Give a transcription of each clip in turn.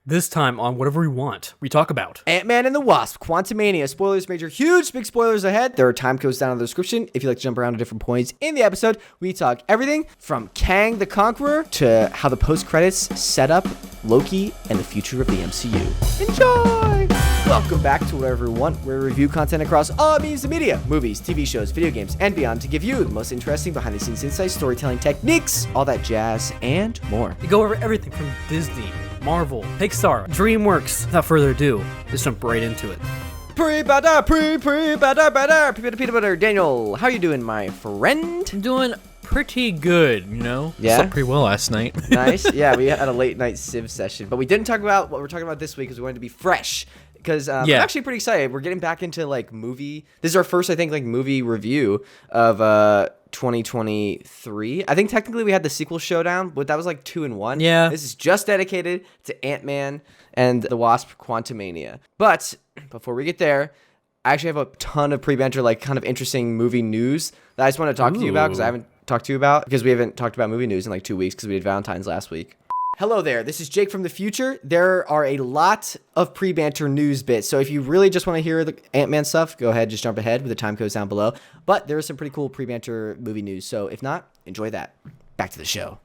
This time on Whatever We Want, we talk about Ant-Man and the Wasp, Quantumania. Spoilers, major, huge, big spoilers ahead. There are time codes down in the description. If you like to jump around to different points in the episode, we talk everything from Kang the Conqueror to how the post-credits set up Loki and the future of the MCU. Enjoy! Welcome back to Whatever We Want, where we review content across all means of media, movies, TV shows, video games, and beyond to give you the most interesting behind-the-scenes insights, storytelling techniques, all that jazz, and more. We go over everything from Disney, Marvel, Pixar, DreamWorks. Without further ado, let's jump right into it. PreBanter, peanut butter. Daniel, how you doing, my friend? I'm doing pretty good, you know? Yeah? Slept pretty well last night. Nice. Yeah, we had a late night Civ session, but we didn't talk about what we're talking about this week because we wanted to be fresh. Because I'm actually pretty excited. We're getting back into like movie. This is our first, I think, like movie review of 2023. I think technically we had the sequel showdown, but that was like 2 in 1. Yeah. This is just dedicated to Ant-Man and the Wasp Quantumania. But before we get there, I actually have a ton of PreBanter, like kind of interesting movie news that I just want to talk to you about because I haven't talked to you about because we haven't talked about movie news in like 2 weeks because we did Valentine's last week. Hello there, this is Jake from the future. There are a lot of PreBanter news bits, so if you really just want to hear the Ant-Man stuff, go ahead, just jump ahead with the time codes down below. But there is some pretty cool PreBanter movie news, so if not, enjoy that. Back to the show.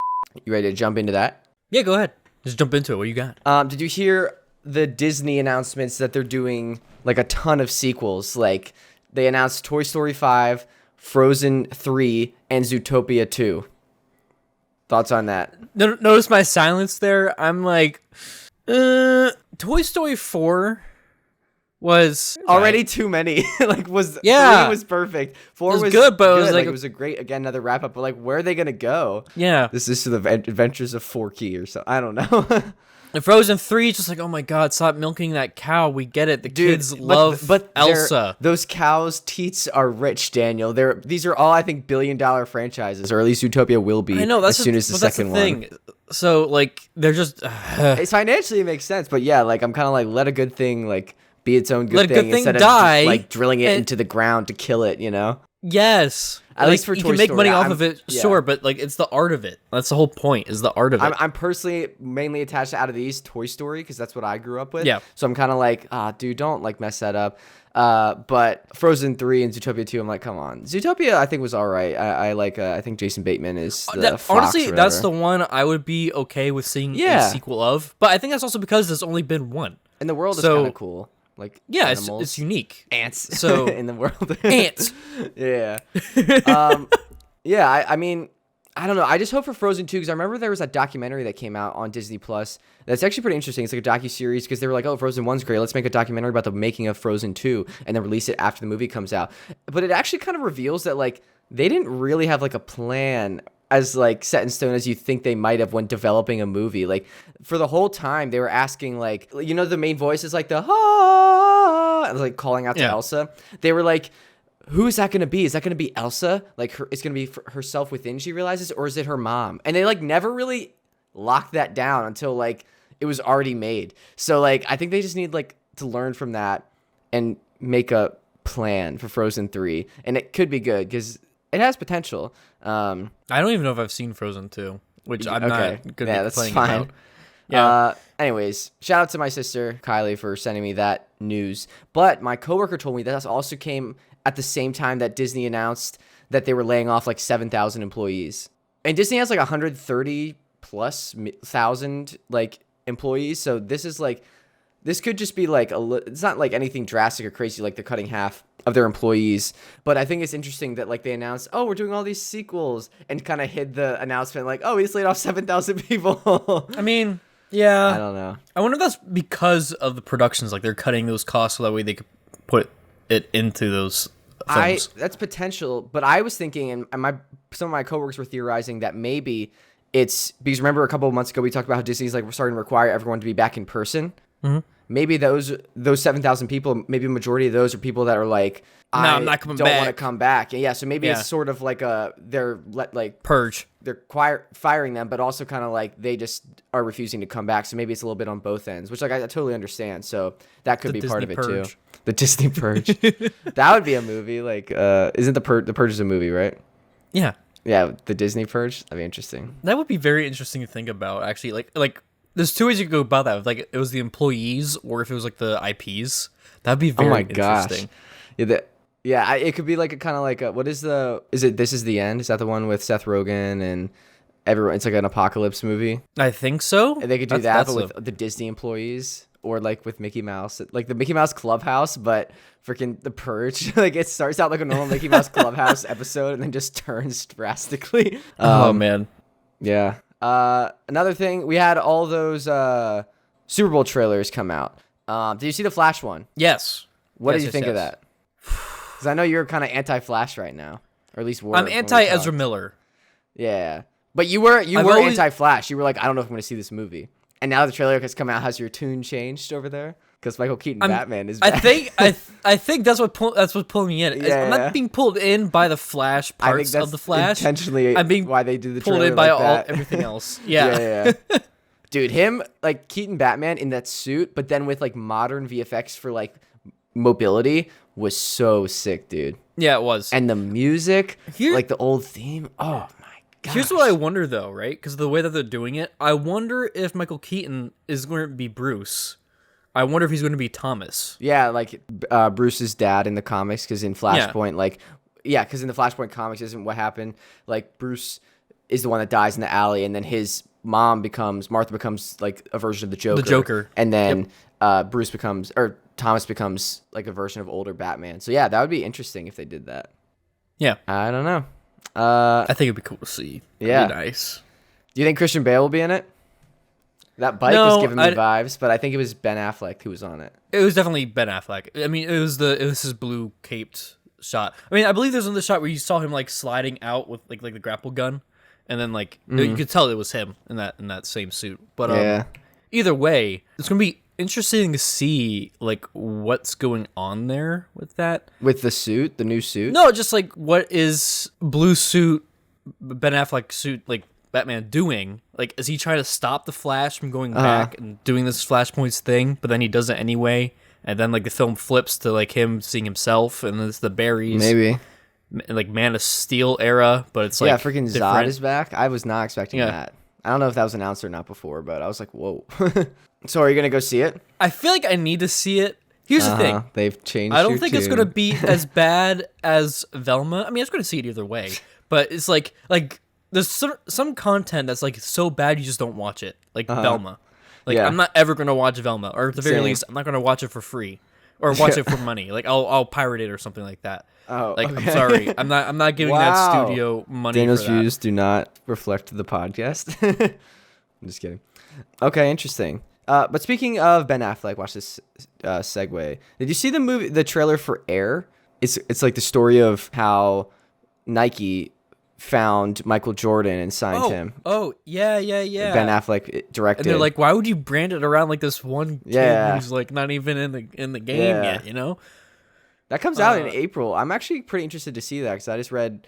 You ready to jump into that? Yeah, go ahead. Just jump into it. What you got? Did you hear the Disney announcements that they're doing like a ton of sequels? Like they announced Toy Story 5, Frozen 3, and Zootopia 2. Thoughts on that? Notice my silence there. I'm like, Toy Story 4 was already too many. Like 3 was perfect. 4 was good, but it was a great, again, another wrap up. But like, where are they gonna go? Yeah, this is the Adventures of Forky or something. I don't know. And Frozen 3 is just like, oh my god, stop milking that cow. We get it. The kids love but Elsa. Those cows' teats are rich, Daniel. These are all, I think, billion-dollar franchises, or at least Zootopia will be. I know, as soon as the second one. So like, they're just. It's financially, it makes sense, but yeah, like I'm kind of like, let a good thing like be its own good thing instead of die, just, like drilling it into the ground to kill it. You know. Yes. At least for you Toy can make Story, money off of it, sure, but like it's the art of it. That's the whole point. Is the art of it. I'm personally mainly attached to out of these Toy Story because that's what I grew up with. Yeah. So I'm kind of like, dude, don't like mess that up. But Frozen 3 and Zootopia 2, I'm like, come on. Zootopia, I think was all right. I like. I think Jason Bateman is the fox honestly, that's the one I would be okay with seeing a sequel of. But I think that's also because there's only been one. And the world is kind of cool. Like it's unique. Ants. So in the world. Ants. Yeah. I mean, I don't know. I just hope for Frozen 2 because I remember there was that documentary that came out on Disney Plus. That's actually pretty interesting. It's like a docuseries because they were like, oh, Frozen 1's great. Let's make a documentary about the making of Frozen 2 and then release it after the movie comes out. But it actually kind of reveals that like they didn't really have like a plan as like set in stone as you think they might have when developing a movie. Like for the whole time they were asking like, you know, the main voice is like the like calling out to Elsa. They were like, who is that going to be? Is that going to be Elsa? Like it's going to be herself within, she realizes, or is it her mom? And they like never really locked that down until like it was already made. So like I think they just need like to learn from that and make a plan for Frozen 3, and it could be good because it has potential. I don't even know if I've seen Frozen 2, which I'm not good at playing fine. about. Yeah. Anyways, shout out to my sister Kylie for sending me that news. But my coworker told me that also came at the same time that Disney announced that they were laying off like 7,000 employees. And Disney has like 130,000+ like employees. So this could just be like it's not like anything drastic or crazy, like they're cutting half of their employees. But I think it's interesting that like they announced, oh, we're doing all these sequels, and kind of hid the announcement like, oh, we just laid off 7,000 people. I mean, yeah. I don't know. I wonder if that's because of the productions, like they're cutting those costs so that way they could put it into those films. That's potential, but I was thinking, and some of my coworkers were theorizing that maybe it's because remember a couple of months ago we talked about how Disney's like we're starting to require everyone to be back in person. Mm-hmm. Maybe those 7,000 people, maybe a majority of those are people that are like, I'm not coming back. Don't want to come back. And yeah, so maybe it's sort of like they're purge. They're firing them, but also kind of like they just are refusing to come back. So maybe it's a little bit on both ends, which like I totally understand. So that could be part of it too. The Disney Purge. That would be a movie. Like, isn't the Purge is a movie, right? Yeah. Yeah, the Disney Purge. That'd be interesting. That would be very interesting to think about. Actually, like There's two ways you could go about that. If, like it was the employees, or if it was like the IPs. That'd be very interesting. Yeah, it could be like a kind of like what is the? Is it This Is the End? Is that the one with Seth Rogen and everyone? It's like an apocalypse movie. I think so. And they could do that, but with the Disney employees, or like with Mickey Mouse, like the Mickey Mouse Clubhouse, but freaking The Purge. Like it starts out like a normal Mickey Mouse Clubhouse episode, and then just turns drastically. Oh man. Yeah. Another thing, we had all those Super Bowl trailers come out. Did you see the Flash one? Yes. What did you think of that? Because I know you're kind of anti-Flash right now, or at least were. I'm anti-Ezra Miller. Yeah, but you were anti-Flash. You were like, I don't know if I'm going to see this movie. And now the trailer has come out. Has your tune changed over there? Because Michael Keaton Batman is back. I think that's what pulling me in. I'm not being pulled in by the Flash parts of the Flash. Intentionally, I'm being why they do the pulled in by everything else. Yeah. Dude, him like Keaton Batman in that suit, but then with like modern VFX for like mobility was so sick, dude. Yeah, it was. And the music, like the old theme. Oh my god. Here's what I wonder though, right? Because the way that they're doing it, I wonder if Michael Keaton is going to be Bruce. I wonder if he's going to be Thomas. Yeah, like Bruce's dad in the comics, because in Flashpoint, because in the Flashpoint comics, isn't what happened. Like Bruce is the one that dies in the alley, and then his Martha becomes like a version of the Joker. The Joker. And then Thomas becomes like a version of older Batman. So yeah, that would be interesting if they did that. Yeah. I don't know. I think it'd be cool to see. That'd be nice. Do you think Christian Bale will be in it? That bike was giving me vibes, but I think it was Ben Affleck who was on it. It was definitely Ben Affleck. I mean, it was his blue caped shot. I mean, I believe there's another shot where you saw him like sliding out with like the grapple gun, and then like you could tell it was him in that same suit. But either way, it's gonna be interesting to see like what's going on there with that. With the new suit. No, just like what is blue suit Ben Affleck suit like Batman doing? Like, is he trying to stop the Flash from going back and doing this Flashpoints thing? But then he does it anyway, and then like the film flips to like him seeing himself, and it's the Barrys, maybe like Man of Steel era. But it's like freaking Zod is back. I was not expecting that. I don't know if that was announced or not before, but I was like, whoa. So are you gonna go see it? I feel like I need to see it. Here's the thing. They've changed. I don't think it's gonna be as bad as Velma. I mean, I was gonna see it either way, but it's like there's some content that's like so bad you just don't watch it, like Velma. Like I'm not ever gonna watch Velma, or at the very least, I'm not gonna watch it for free or watch it for money. Like I'll pirate it or something like that. Oh, like I'm sorry, I'm not giving that studio money. Daniel's for that. views do not reflect the podcast. I'm just kidding. Okay, interesting. But speaking of Ben Affleck, watch this segue. Did you see the trailer for Air? It's like the story of how Nike found Michael Jordan and signed him. Oh, yeah. Ben Affleck directed. And they're like, why would you brand it around like this one kid who's like not even in the game yet, you know? That comes out in April. I'm actually pretty interested to see that because I just read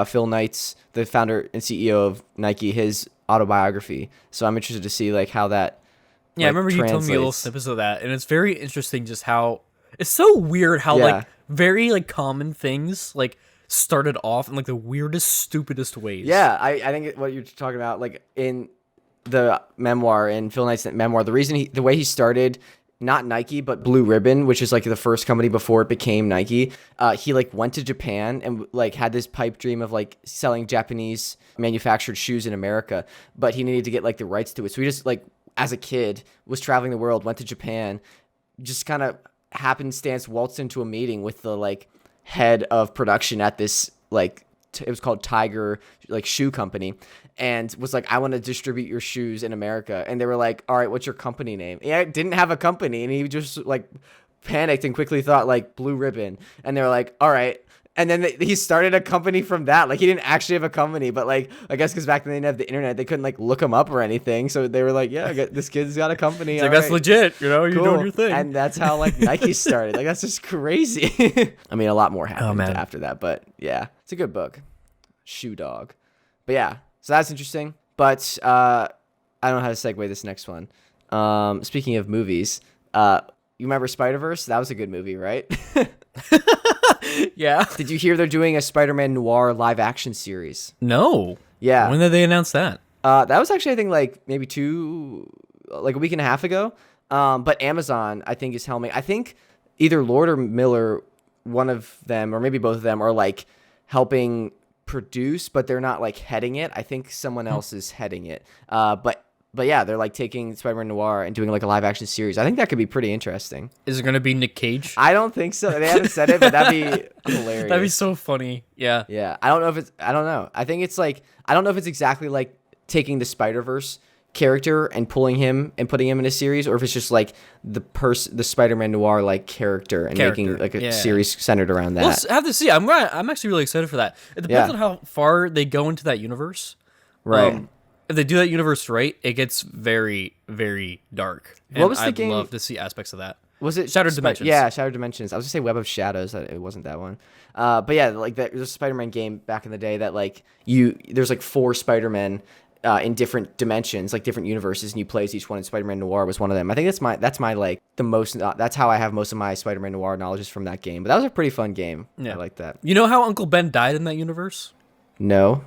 Phil Knight's, the founder and CEO of Nike, his autobiography. So I'm interested to see like how that I remember you told me a little snippets of that, and it's very interesting just how it's so weird how like very like common things like started off in like the weirdest, stupidest ways. Yeah, I think what you're talking about, like in the memoir, in Phil Knight's memoir, the way he started, not Nike, but Blue Ribbon, which is like the first company before it became Nike. He like went to Japan and like had this pipe dream of like selling Japanese manufactured shoes in America, but he needed to get like the rights to it. So he just like, as a kid, was traveling the world, went to Japan, just kind of happenstance waltzed into a meeting with the like head of production at this like it was called Tiger like shoe company, and was like, I want to distribute your shoes in America. And they were like, all right, what's your company name? Yeah, it didn't have a company, and he just like panicked and quickly thought like Blue Ribbon, and they were like, all right. And then he started a company from that. Like, he didn't actually have a company, but like, I guess because back then they didn't have the internet, they couldn't like look him up or anything. So they were like, yeah, this kid's got a company. Like, that's legit. You know, you're doing your thing. And that's how like Nike started. Like, that's just crazy. I mean, a lot more happened after that, but yeah, it's a good book. Shoe Dog. But yeah, so that's interesting. But I don't know how to segue this next one. Speaking of movies, you remember Spider-Verse? That was a good movie, right? Yeah. Did you hear they're doing a Spider-Man Noir live action series? No. Yeah. When did they announce that? That was actually, I think, like maybe like a week and a half ago. But Amazon, I think, is helming. I think either Lord or Miller, one of them, or maybe both of them, are like helping produce, but they're not like heading it. I think someone else is heading it. But yeah, they're like taking Spider-Man Noir and doing like a live action series. I think that could be pretty interesting. Is it gonna be Nick Cage? I don't think so. They haven't said it, but that'd be hilarious. That'd be so funny. Yeah. Yeah. I don't know. I think it's like, I don't know if it's exactly like taking the Spider-Verse character and pulling him and putting him in a series, or if it's just like the Spider-Man Noir like character and making like a series centered around that. We'll have to see. I'm actually really excited for that. It depends on how far they go into that universe. Right. If they do that universe right, it gets very, very dark. And what was the I'd game? love to see aspects of that. Was it Shattered Dimensions? Yeah, Shattered Dimensions. I was gonna say Web of Shadows. It wasn't that one. But yeah, like there's a Spider-Man game back in the day that like there's like 4 Spider-Men in different dimensions, like different universes, and you play as each one. And Spider-Man Noir was one of them. I think that's my like the most. That's how I have most of my Spider-Man Noir knowledge is from that game. But that was a pretty fun game. Yeah, I like that. You know how Uncle Ben died in that universe? No.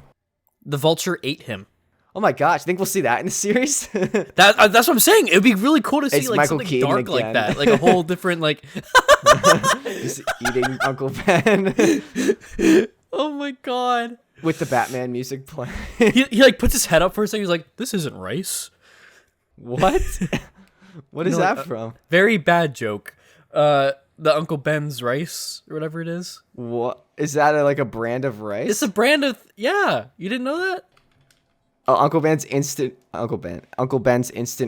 The Vulture ate him. Oh my gosh! Think we'll see that in the series? That's what I'm saying. It'd be really cool to see like Michael something Keaton dark again. like that, like a whole different like. Just eating Uncle Ben. Oh my god! With the Batman music playing. He like puts his head up for a second. He's like, "This isn't rice." What? What is that from? Very bad joke. The Uncle Ben's rice or whatever it is. What is that? Like a brand of rice? It's a brand of You didn't know that? Oh, Uncle Ben's instant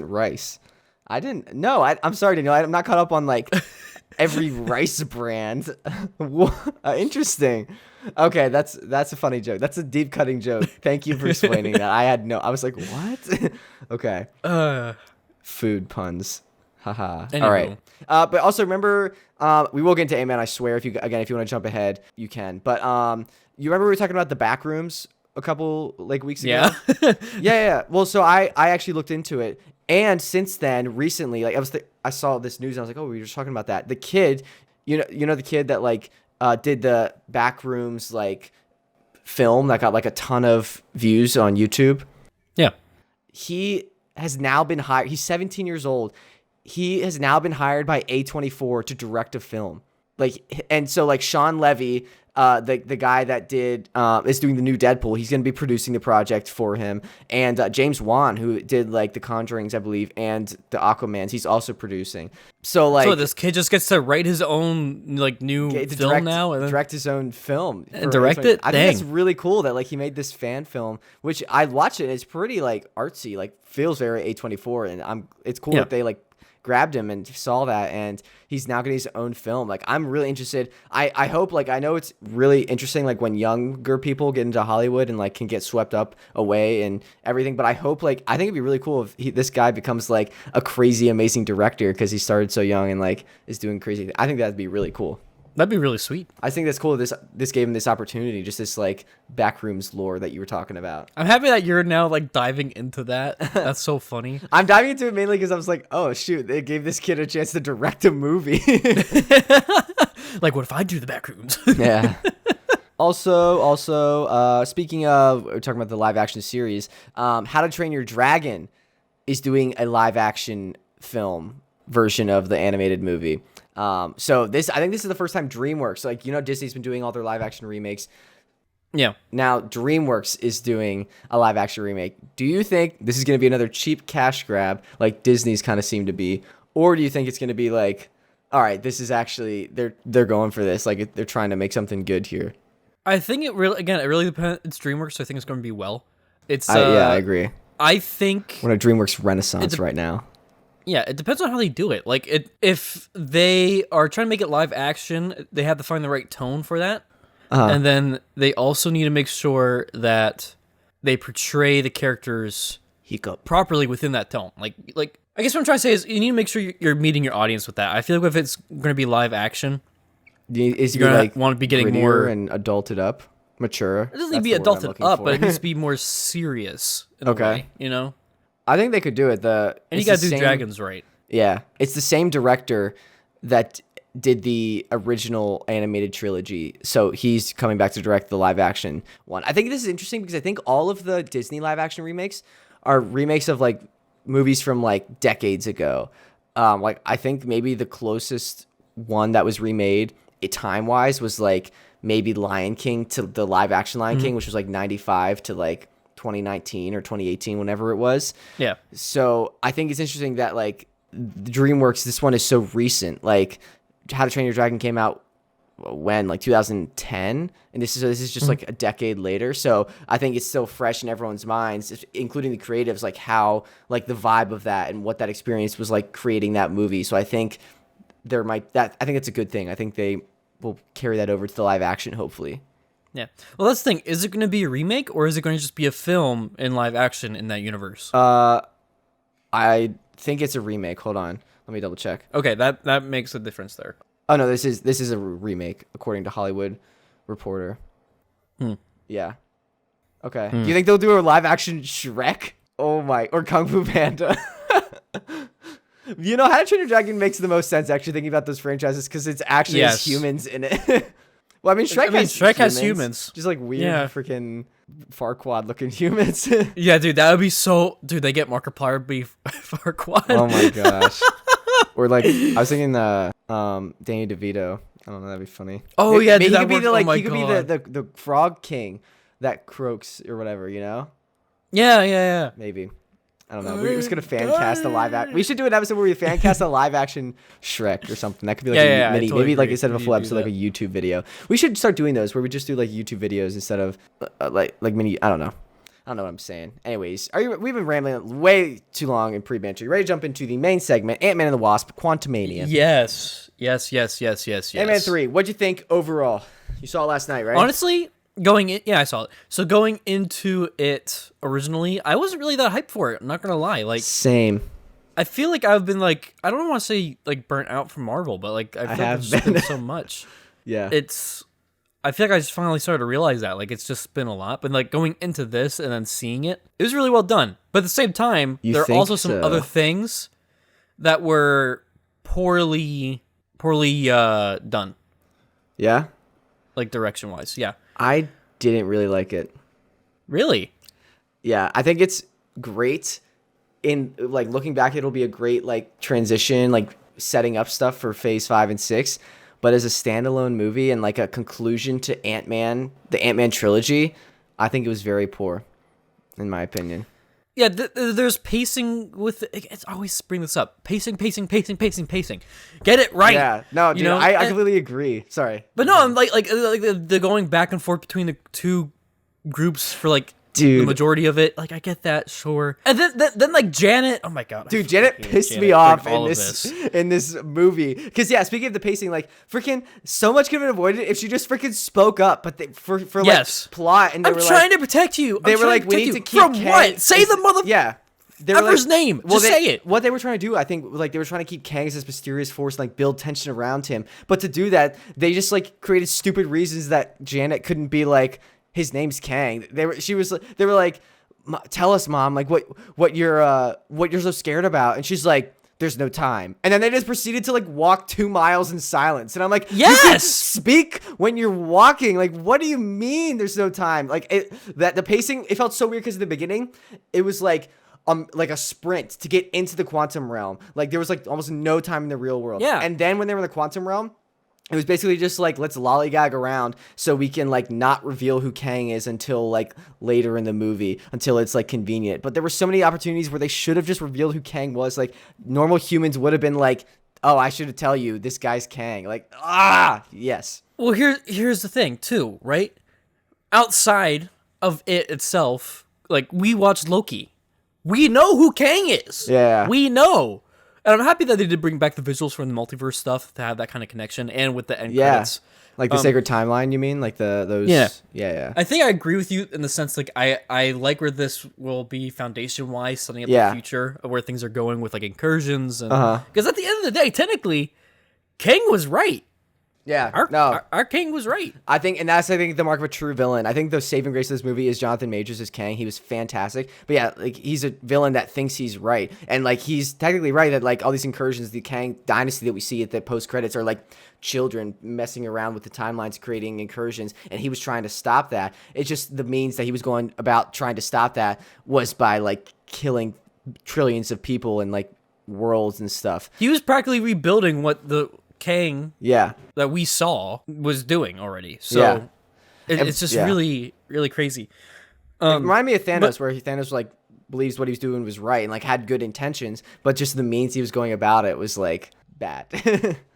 rice. I didn't. No, I'm sorry, Daniel. I'm not caught up on like every rice brand. Interesting. Okay, that's a funny joke. That's a deep cutting joke. Thank you for explaining that. I was like, what? Okay. Food puns. Haha. All right. But also remember, we will get into A-Man, I swear. If you want to jump ahead, you can. But you remember we were talking about the Backrooms a couple like weeks ago? Yeah. Well, so I actually looked into it, and since then, recently, like I saw this news, and I was like, oh, we were just talking about that. The kid, you know, the kid that like did the Backrooms like film that got like a ton of views on YouTube. Yeah. He has now been hired. He's 17 years old. He has now been hired by A24 to direct a film. Like, and so like Sean Levy, the guy that is doing the new Deadpool, he's going to be producing the project for him. And James Wan, who did like the Conjurings, I believe, and the Aquamans, he's also producing. So like, so this kid just gets to write his own like new film now, and direct his own film and direct it. I think that's really cool that like he made this fan film, which I watched it. It's pretty like artsy, like feels very A24, and it's cool that they like grabbed him and saw that, and he's now getting his own film. Like, I'm really interested. I hope, like, I know it's really interesting, like, when younger people get into Hollywood and, like, can get swept up away and everything, but I hope, like, I think it'd be really cool if this guy becomes, like, a crazy, amazing director because he started so young and, like, is doing crazy. I think that'd be really cool. That'd be really sweet. I think that's cool. This gave him this opportunity, just this like Backrooms lore that you were talking about. I'm happy that you're now like diving into that. That's so funny. I'm diving into it mainly because I was like, oh shoot, they gave this kid a chance to direct a movie. Like, what if I do the Backrooms? Yeah. Also, speaking of, we're talking about the live action series. How to Train Your Dragon is doing a live action film version of the animated movie. So I think this is the first time DreamWorks, like, you know, Disney's been doing all their live action remakes. Yeah. Now DreamWorks is doing a live action remake. Do you think this is going to be another cheap cash grab like Disney's kind of seem to be? Or do you think it's going to be like, all right, this is actually, they're going for this. Like, they're trying to make something good here. I think it really depends. It's DreamWorks, so I think it's going to be well. I agree. I think we're in a DreamWorks renaissance right now. Yeah, it depends on how they do it. Like, if they are trying to make it live action, they have to find the right tone for that. And then they also need to make sure that they portray the characters properly within that tone. Like I guess what I'm trying to say is you need to make sure you're meeting your audience with that. I feel like if it's going to be live action, you're going to like want to be getting more and adulted up, mature. It doesn't need to be adulted up, but it needs to be more serious in a way, you know? I think they could do it. And you gotta do dragons right. Yeah. It's the same director that did the original animated trilogy. So he's coming back to direct the live action one. I think this is interesting because I think all of the Disney live action remakes are remakes of like movies from like decades ago. Like I think maybe the closest one that was remade time wise was like maybe Lion King to the live action Lion King, which was like 95 to like 2019 or 2018, whenever it was. Yeah. So I think it's interesting that like DreamWorks, this one is so recent. Like How to Train Your Dragon came out when, like 2010, and this is just like a decade later. So I think it's still fresh in everyone's minds, including the creatives, like how like the vibe of that and what that experience was like creating that movie. So I think I think it's a good thing. I think they will carry that over to the live action, hopefully. Yeah. Well, that's the thing. Is it going to be a remake, or is it going to just be a film in live action in that universe? I think it's a remake. Hold on, let me double check. Okay, that makes a difference there. Oh no, this is a remake according to Hollywood Reporter. Yeah. Okay. Do you think they'll do a live action Shrek? Oh my, or Kung Fu Panda? You know, How to Train Your Dragon makes the most sense actually thinking about those franchises because it's actually has humans in it. Well, I mean, Shrek has humans. Just like weird freaking Farquaad looking humans. Yeah, dude, that would be so. Dude, they get Markiplier be Farquaad. Oh my gosh. Or like I was thinking Danny DeVito. I don't know, that'd be funny. Oh yeah, dude, he could be the like he could be the frog king that croaks or whatever, you know? Yeah. Maybe. I don't know. We're just gonna fan cast a live action. We should do an episode where we fan cast a live action Shrek or something. That could be like a mini, totally maybe like instead of a full episode, like a YouTube video. We should start doing those where we just do like YouTube videos instead of like mini. I don't know what I'm saying. Anyways, we've been rambling way too long in pre-banter. You ready to jump into the main segment, Ant-Man and the Wasp, Quantumania? Yes. Ant-Man 3. What'd you think overall? You saw it last night, right? Honestly, I saw it. So going into it originally, I wasn't really that hyped for it. I'm not gonna lie. Like same. I feel like I've been like, I don't want to say like burnt out from Marvel, but like I feel like I've just been so much. Yeah. I feel like I just finally started to realize that like it's just been a lot. But like going into this and then seeing it, it was really well done. But at the same time, there are also some other things that were poorly done. Yeah. Like direction wise, yeah. I didn't really like it. Really? Yeah, I think it's great. In like looking back, it'll be a great like transition, like setting up stuff for Phase 5 and 6. But as a standalone movie and like a conclusion to Ant-Man, the Ant-Man trilogy, I think it was very poor, in my opinion. Yeah, there's pacing with it's always bring this up. Pacing. Get it right. Yeah, no, dude, I completely agree. Sorry, but no, I'm like the going back and forth between the two groups for like the majority of it. Like I get that, sure. And then like Janet, oh my god, dude, Janet pissed me off in this movie. Because yeah, speaking of the pacing, like freaking so much could have been avoided if she just freaking spoke up. But for like plot, and they were trying to protect you. They were like, we need to keep from Kang. What? Say the mother. Yeah. Whatever's name. Just say it. What they were trying to do, I think, like they were trying to keep Kang as this mysterious force, and, like build tension around him. But to do that, they just like created stupid reasons that Janet couldn't be like, his name's Kang. They were like, tell us, Mom, like what you're so scared about, and she's like, there's no time. And then they just proceeded to like walk 2 miles in silence, and I'm like, yes, you can speak when you're walking. Like, what do you mean there's no time? Like the pacing, it felt so weird because in the beginning, it was like a sprint to get into the quantum realm. Like there was like almost no time in the real world. Yeah. And then when they were in the quantum realm, it was basically just like, let's lollygag around so we can like not reveal who Kang is until like later in the movie, until it's like convenient. But there were so many opportunities where they should have just revealed who Kang was. Like normal humans would have been like, oh, I should tell you this guy's Kang. Like, yes. Well, here's the thing too, right? Outside of it itself, like we watched Loki. We know who Kang is. Yeah. We know. And I'm happy that they did bring back the visuals from the multiverse stuff to have that kind of connection, and with the end credits. Like the sacred timeline, you mean? Like those? Yeah. I think I agree with you in the sense, like, I like where this will be foundation-wise, setting up the future of where things are going with, like, incursions. Because at the end of the day, technically, Kang was right. Yeah, our King was right. I think the mark of a true villain. I think the saving grace of this movie is Jonathan Majors as Kang. He was fantastic. But yeah, like he's a villain that thinks he's right, and like he's technically right that like all these incursions, the Kang dynasty that we see at the post credits are like children messing around with the timelines, creating incursions, and he was trying to stop that. It's just the means that he was going about trying to stop that was by like killing trillions of people and like worlds and stuff. He was practically rebuilding what the Kang Yeah. that we saw was doing already. So Yeah. it's just really, really crazy. It reminded me of Thanos, where Thanos like believes what he was doing was right and like had good intentions, but just the means he was going about it was like bad.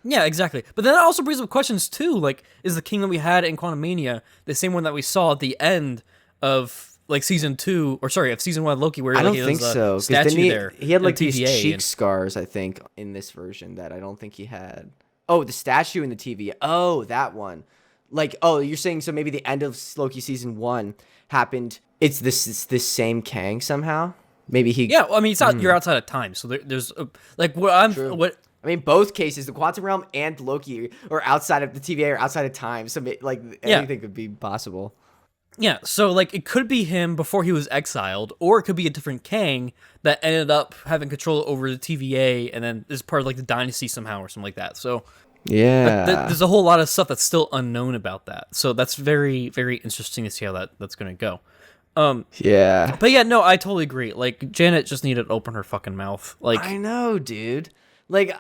Yeah, exactly. But then that also brings up questions too. Like, is the king that we had in Quantumania the same one that we saw at the end of like season 2, or sorry, of season 1 of Loki, where I don't like, think so. 'Cause statue didn't there. he had like in these TVA cheek and- scars, I think, in this version that I don't think he had. Oh, the statue in the TVA. Oh, that one. Like, oh, you're saying so maybe the end of Loki season 1 happened. It's this same Kang somehow. Maybe he. Yeah, well, I mean, it's not, you're outside of time, so there's like what I mean, both cases, the quantum realm and Loki, are outside of the TVA or outside of time. So like anything could be possible. Yeah, so like it could be him before he was exiled, or it could be a different Kang that ended up having control over the TVA and then is part of like the dynasty somehow or something like that. So Yeah. there's a whole lot of stuff that's still unknown about that. So that's very, very interesting to see how that's gonna go. Yeah. But yeah, no, I totally agree. Like Janet just needed to open her fucking mouth. Like I know, dude. Like,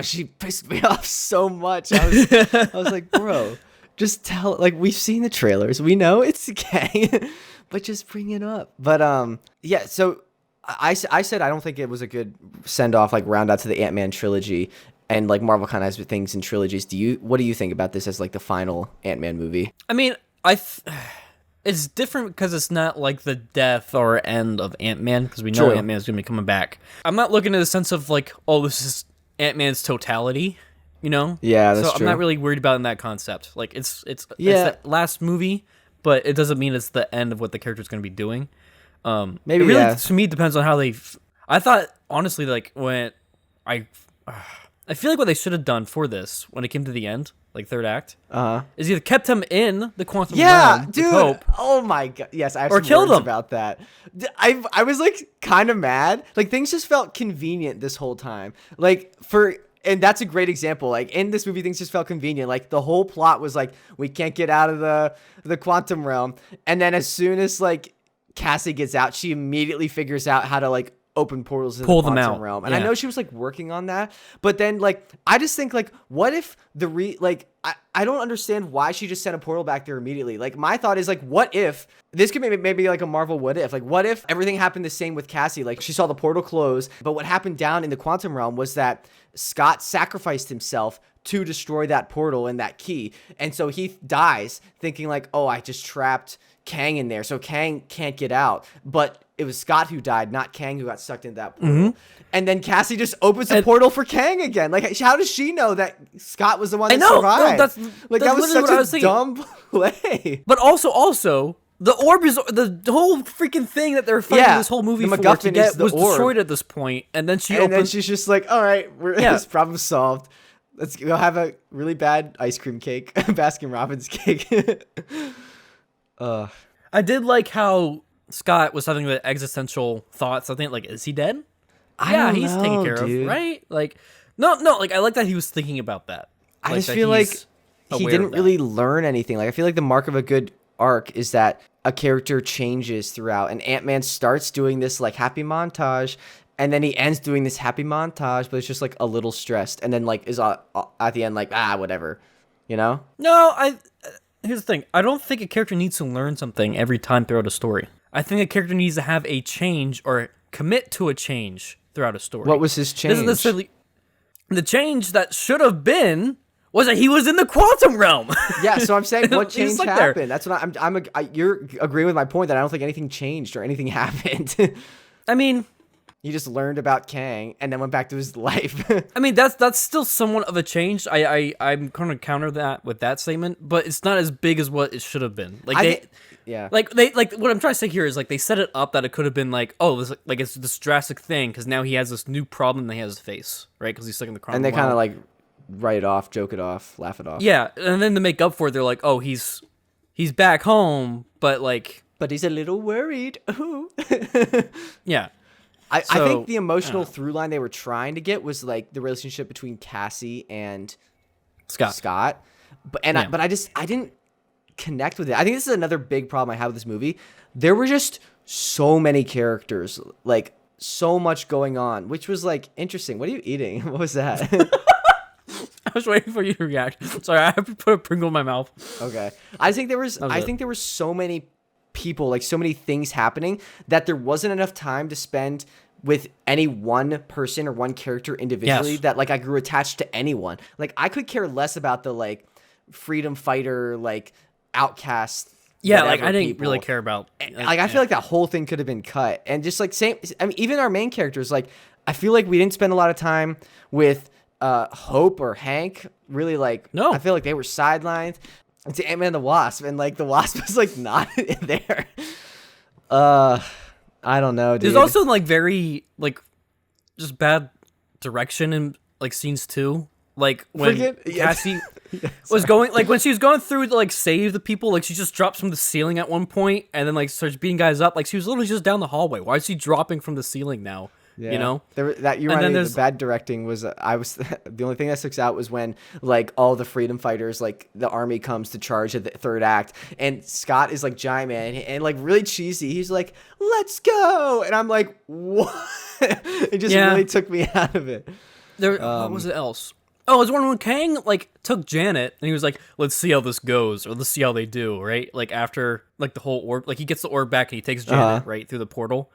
she pissed me off so much. I was like, bro, just tell. Like, we've seen the trailers. We know it's Kang, but just bring it up. But yeah. So I said I don't think it was a good send off, like round out to the Ant-Man trilogy. And like Marvel kind of has things in trilogies. What do you think about this as like the final Ant-Man movie? I mean, it's different because it's not like the death or end of Ant-Man, because we know True. Ant-Man is going to be coming back. I'm not looking at the sense of like, oh, this is Ant-Man's totality, you know? Yeah, that's so true. I'm not really worried about in that concept. Like it's Yeah. that last movie, but it doesn't mean it's the end of what the character's going to be doing. Maybe it really, yeah. to me, depends on how they. I thought honestly, like when I feel like what they should have done for this when it came to the end, like third act, is either kept him in the quantum realm, dude. with Hope, Oh my god. Yes, I have Or some killed words him. about that. I was like kind of mad. Like things just felt convenient this whole time. And that's a great example. Like in this movie, things just felt convenient. Like the whole plot was like, we can't get out of the quantum realm, and then as soon as like Cassie gets out, she immediately figures out how to like open portals in Pull the them quantum out. realm. And I Yeah. know she was like working on that, but then like I just think like, what if I don't understand why she just sent a portal back there immediately. Like my thought is like, what if this could maybe like a Marvel what if? Like what if everything happened the same with Cassie? Like she saw the portal close, but what happened down in the quantum realm was that Scott sacrificed himself to destroy that portal and that key. And so he dies thinking like, oh, I just trapped Kang in there, so Kang can't get out. But it was Scott who died, not Kang who got sucked into that portal. And then Cassie just opens a portal for Kang again. Like, how does she know that Scott was the one that survived? that's that was literally what I was such a thinking. dumb play. But also, the orb is the whole freaking thing that they're fighting Yeah, this whole movie the for MacGuffin to is get the was orb. destroyed at this point, and then she And then opens. she's just like, all right, Yeah. this problem solved. We'll have a really bad ice cream cake, Baskin Robbins cake. I did like how Scott was having the existential thoughts. I think like, is he dead? don't he's know, taken care dude. of, right? Like, no, like I like that he was thinking about that. I just that feel like he's he aware didn't of that. really learn anything. Like I feel like the mark of a good arc is that a character changes throughout, and Ant-Man starts doing this like happy montage, and then he ends doing this happy montage, but it's just like a little stressed, and then like is at the end like whatever, you know? No, here's the thing. I don't think a character needs to learn something every time throughout a story. I think a character needs to have a change or commit to a change throughout a story. What was his It doesn't change? necessarily. The change that should have been was that he was in the quantum realm. Yeah, so I'm saying what He was change stuck there. happened. That's what you're agreeing with my point that I don't think anything changed or anything happened. I mean, He just learned about Kang and then went back to his life. that's still somewhat of a change. I'm going to counter that with that statement, but it's not as big as what it should have been. Yeah. Like what I'm trying to say here is like they set it up that it could have been like, oh, this, like it's this drastic thing because now he has this new problem that he has to face, right? Because he's stuck in the quantum And they realm. kind of like write it off, joke it off, laugh it off. Yeah, and then to make up for it, they're like, oh, he's back home, but like, But he's a little worried. Ooh. yeah. I So, think the emotional through line they were trying to get was like the relationship between Cassie and Scott. But I didn't connect with it. I think this is another big problem I have with this movie. There were just so many characters like so much going on, which was like interesting. What are you eating? What was that? I was waiting for you to react. Sorry, I have to put a Pringle in my mouth. Okay. I think there were so many people, like so many things happening that there wasn't enough time to spend with any one person or one character individually that like I grew attached to anyone. Like I could care less about the like freedom fighter, like outcast. Yeah, like I didn't really care about. Like I feel like that whole thing could have been cut. And just like I mean, even our main characters, like I feel like we didn't spend a lot of time with Hope or Hank. Really, like no, I feel like they were sidelined. It's Ant-Man and the Wasp, and like the Wasp was like not in there. I don't know, dude. There's also like very like just bad direction in like scenes too. Like when Cassie was going, like when she was going through to like save the people, like she just drops from the ceiling at one point and then like starts beating guys up. Like she was literally just down the hallway. Why is she dropping from the ceiling now? Yeah. You know, the bad directing was the only thing that sticks out was when like all the freedom fighters, like the army comes to charge at the third act, and Scott is like giant man and like really cheesy. He's like, "Let's go," and I'm like, "What?" It just really took me out of it. What was it else? Oh, it was when Kang like took Janet and he was like, "Let's see how this goes, or let's see how they do." Right, like after like the whole orb, like he gets the orb back and he takes Janet right through the portal.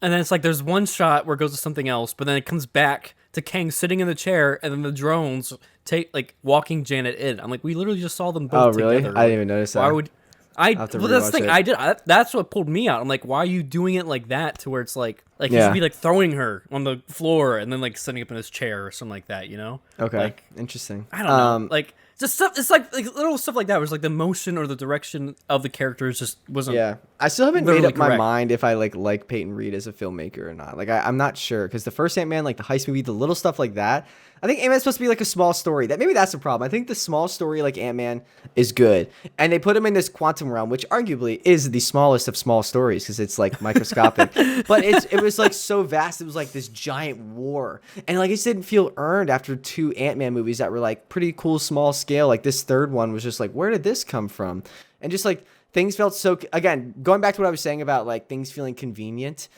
And then it's like there's one shot where it goes to something else, but then it comes back to Kang sitting in the chair, and then the drones take like walking Janet in. I'm like, we literally just saw them both together. Oh, really? I didn't even notice that. Why would I? Well, that's the thing. That's what pulled me out. I'm like, why are you doing it like that? To where it's like he should be like throwing her on the floor and then like sitting up in his chair or something like that. You know? Okay. Like, interesting. I don't know. Like. Just stuff. It's like little stuff like that. Where it's like the motion or the direction of the characters just wasn't. Yeah, I still haven't made up my mind if I like Peyton Reed as a filmmaker or not. Like I'm not sure because the first Ant-Man, like the heist movie, the little stuff like that. I think Ant-Man's supposed to be like a small story. Maybe that's the problem. I think the small story like Ant-Man is good, and they put him in this quantum realm, which arguably is the smallest of small stories because it's like microscopic. But it was like so vast. It was like this giant war, and like it just didn't feel earned after two Ant-Man movies that were like pretty cool small scale. Like this third one was just like, where did this come from? And just like things felt so, again, going back to what I was saying about like things feeling convenient.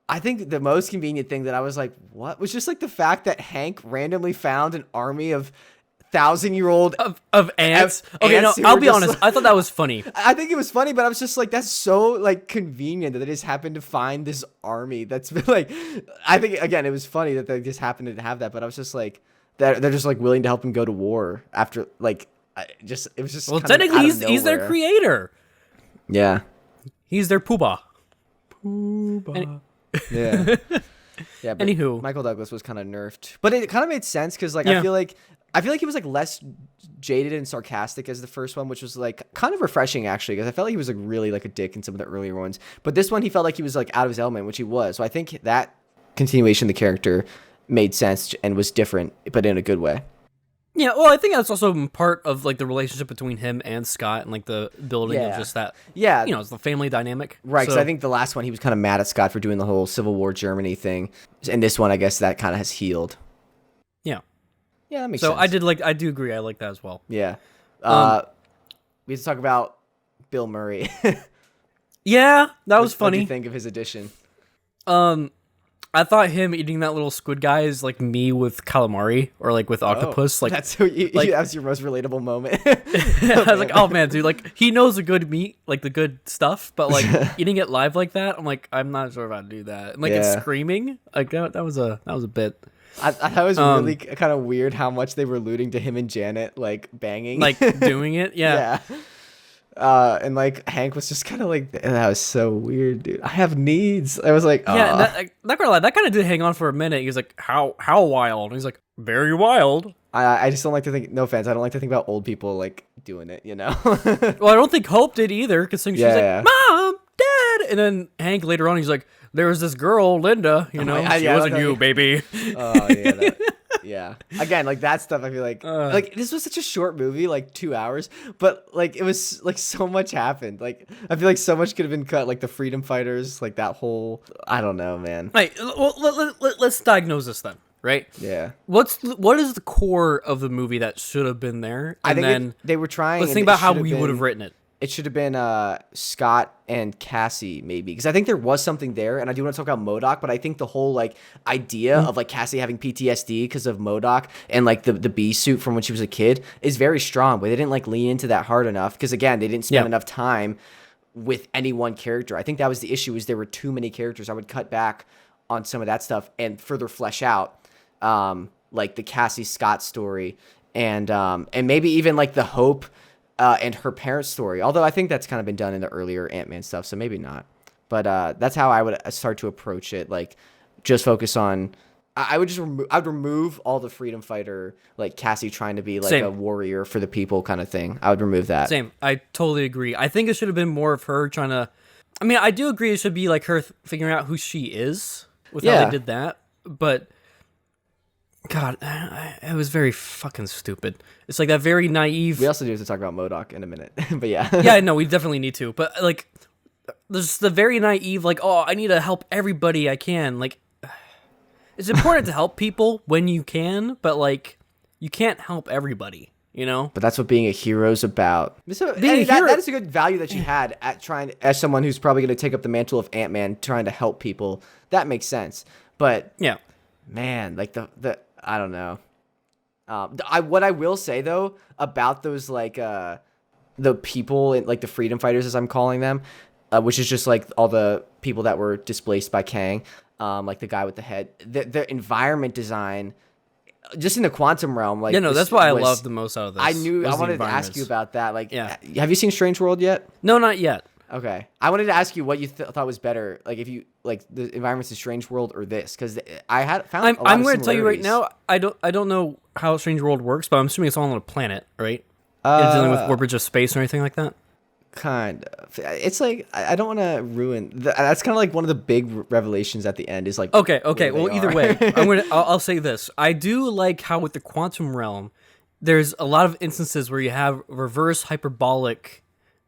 I think the most convenient thing that I was like, what, was just like the fact that Hank randomly found an army of 1,000-year-old of ants. Okay, no, I'll be honest. I thought that was funny. I think it was funny, but I was just like, that's so like convenient that they just happened to find this army. That's been like, I think again, it was funny that they just happened to have that, but I was just like, they're just like willing to help him go to war after like, it was just. Well, technically, he's their creator. Yeah, he's their poobah. Yeah. Yeah. But Anywho, Michael Douglas was kind of nerfed, but it kind of made sense because like I feel like he was like less jaded and sarcastic as the first one, which was like kind of refreshing actually, because I felt like he was like really like a dick in some of the earlier ones. But this one, he felt like he was like out of his element, which he was. So I think that continuation of the character made sense and was different, but in a good way. Yeah, well, I think that's also part of like the relationship between him and Scott and like the building of just that. Yeah, you know, it's the family dynamic, right? Because I think the last one he was kind of mad at Scott for doing the whole Civil War Germany thing, and this one I guess that kind of has healed. Yeah, yeah, that makes sense. So I do agree. I like that as well. Yeah, we have to talk about Bill Murray. Yeah, that was funny. What do you think of his addition? I thought him eating that little squid guy is like me with calamari or like with octopus. Like that's that's your most relatable moment. I was like, oh man, dude, like he knows the good meat, like the good stuff, but like eating it live like that, I'm like, I'm not sure if I'd do that. And like it's screaming, like that was a bit. I thought it was really kind of weird how much they were alluding to him and Janet like banging, like doing it. Yeah. And like Hank was just kind of like, that was so weird, dude. I have needs. I was like, yeah, not gonna lie, that kind of did hang on for a minute. He was like, how wild? And he's like, very wild. I just don't like to think. No offense, I don't like to think about old people like doing it. You know. Well, I don't think Hope did either, because she's like, Mom, Dad, and then Hank later on, he's like, there was this girl, Linda. You know, she wasn't you, baby. Oh yeah. Yeah. Again, like that stuff, I feel like this was such a short movie, like 2 hours, but like it was like so much happened. Like I feel like so much could have been cut, like the freedom fighters, like that whole, I don't know, man. Right. Well, let's diagnose this then, right? Yeah. What is the core of the movie that should have been there? And I think they were trying. Let's think about how we would have written it. It should have been Scott and Cassie, maybe, because I think there was something there, and I do want to talk about MODOK, but I think the whole like idea of like Cassie having PTSD because of MODOK and like the bee suit from when she was a kid is very strong, but they didn't like lean into that hard enough because again, they didn't spend enough time with any one character. I think that was the issue, is there were too many characters. I would cut back on some of that stuff and further flesh out like the Cassie Scott story and maybe even like the Hope and her parents' story, although I think that's kind of been done in the earlier Ant-Man stuff, so maybe not. But that's how I would start to approach it. Like, just focus on. I would just I'd remove all the freedom fighter, like Cassie trying to be like a warrior for the people kind of thing. I would remove that. Same. I totally agree. I think it should have been more of her trying to. I mean, I do agree it should be like her figuring out who she is with how they did that, but. God, it was very fucking stupid. It's like that very naive. We also do have to talk about MODOK in a minute, but yeah. Yeah, no, we definitely need to. But like, there's the very naive, like, oh, I need to help everybody I can. Like, it's important to help people when you can, but like, you can't help everybody. You know. But that's what being a hero is about. So that is a good value that you had at trying, as someone who's probably going to take up the mantle of Ant-Man, trying to help people. That makes sense. But yeah, man, like the. I don't know. What I will say though about those like the people and like the freedom fighters, as I'm calling them, which is just like all the people that were displaced by Kang, like the guy with the head, the environment design, just in the quantum realm, like that's why I loved the most out of this. I wanted to ask you about that. Like, have you seen Strange World yet? No, not yet. Okay, I wanted to ask you what you thought was better, like if you like the environments of Strange World or this, because I had found. I'm going to tell you right now. I don't know how Strange World works, but I'm assuming it's all on a planet, right? It's dealing with War Bridge of Space or anything like that. Kind of. It's like I don't want to ruin. That's kind of like one of the big revelations at the end. Is like okay. Well, either way, I'll say this. I do like how with the quantum realm, there's a lot of instances where you have reverse hyperbolic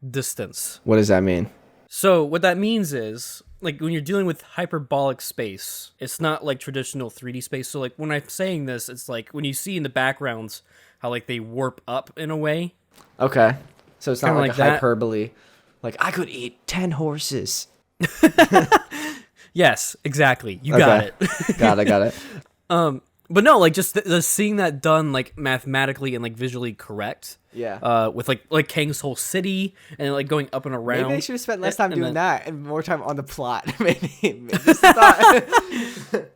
distance. What does that mean? So what that means is, like, when you're dealing with hyperbolic space, it's not like traditional 3D space. So like when I'm saying this, it's like when you see in the backgrounds how like they warp up in a way. Okay. So it's not like a hyperbole. Like, I could eat 10 horses. Yes, exactly. You got it. Got it. But no, like just the seeing that done like mathematically and like visually correct. Yeah. With like Kang's whole city and like going up and around. Maybe they should have spent less time doing that and more time on the plot. Maybe.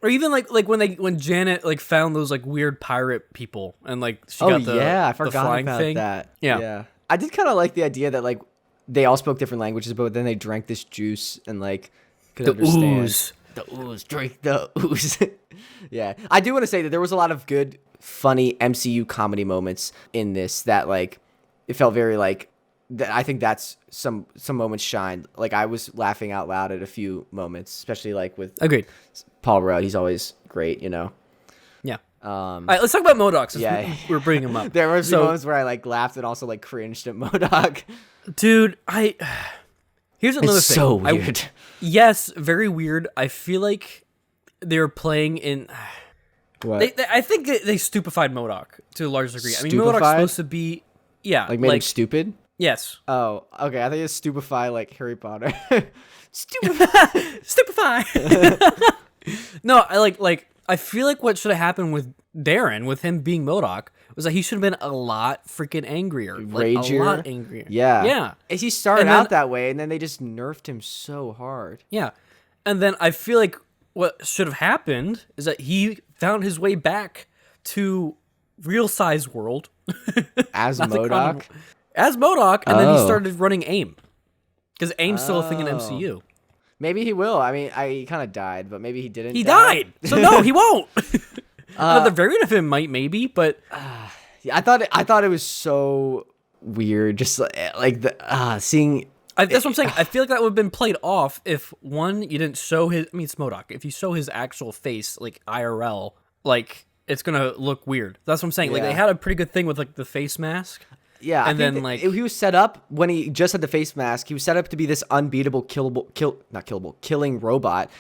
Or even like when Janet like found those like weird pirate people and like she got the I forgot the flying about thing. that. Yeah. I did kind of like the idea that like they all spoke different languages, but then they drank this juice and like could understand. Ooze. The ooze, drink the ooze. Yeah, I do want to say that there was a lot of good, funny MCU comedy moments in this that like it felt very like I think that's some moments shined. Like I was laughing out loud at a few moments, especially like with Agreed. Paul Rudd. He's always great, you know. Yeah. All right, let's talk about MODOK. Yeah, we're bringing him up. There were a few moments where I like laughed and also like cringed at MODOK. Dude, here's another it's thing. So weird. Yes, very weird. I feel like they're playing in. What? I think they stupefied MODOK to a large degree. I mean, Stupefied? MODOK's supposed to be, like made him stupid. Yes. Oh, okay. I think it's stupefy like Harry Potter. Stupefy. No, I feel like what should have happened with Darren, with him being MODOK, was that he should have been a lot freaking angrier. Ragier. A lot angrier. Yeah. Yeah. He started out that way, and then they just nerfed him so hard. Yeah. And then I feel like what should have happened is that he found his way back to real size world. As MODOK? As MODOK, and then he started running AIM. Because AIM's still a thing in MCU. Maybe he will. I mean, he kind of died, but maybe he didn't. He died! So no, he won't! The variant of him might, maybe, but... I thought it was so weird, just like the seeing... That's what I'm saying. I feel like that would have been played off if, one, you didn't show his... I mean, it's MODOK. If you show his actual face, like, IRL, like, it's gonna look weird. That's what I'm saying. Like, they had a pretty good thing with, like, the face mask. Yeah, and then, like... He was set up, when he just had the face mask, he was set up to be this unbeatable, killing robot.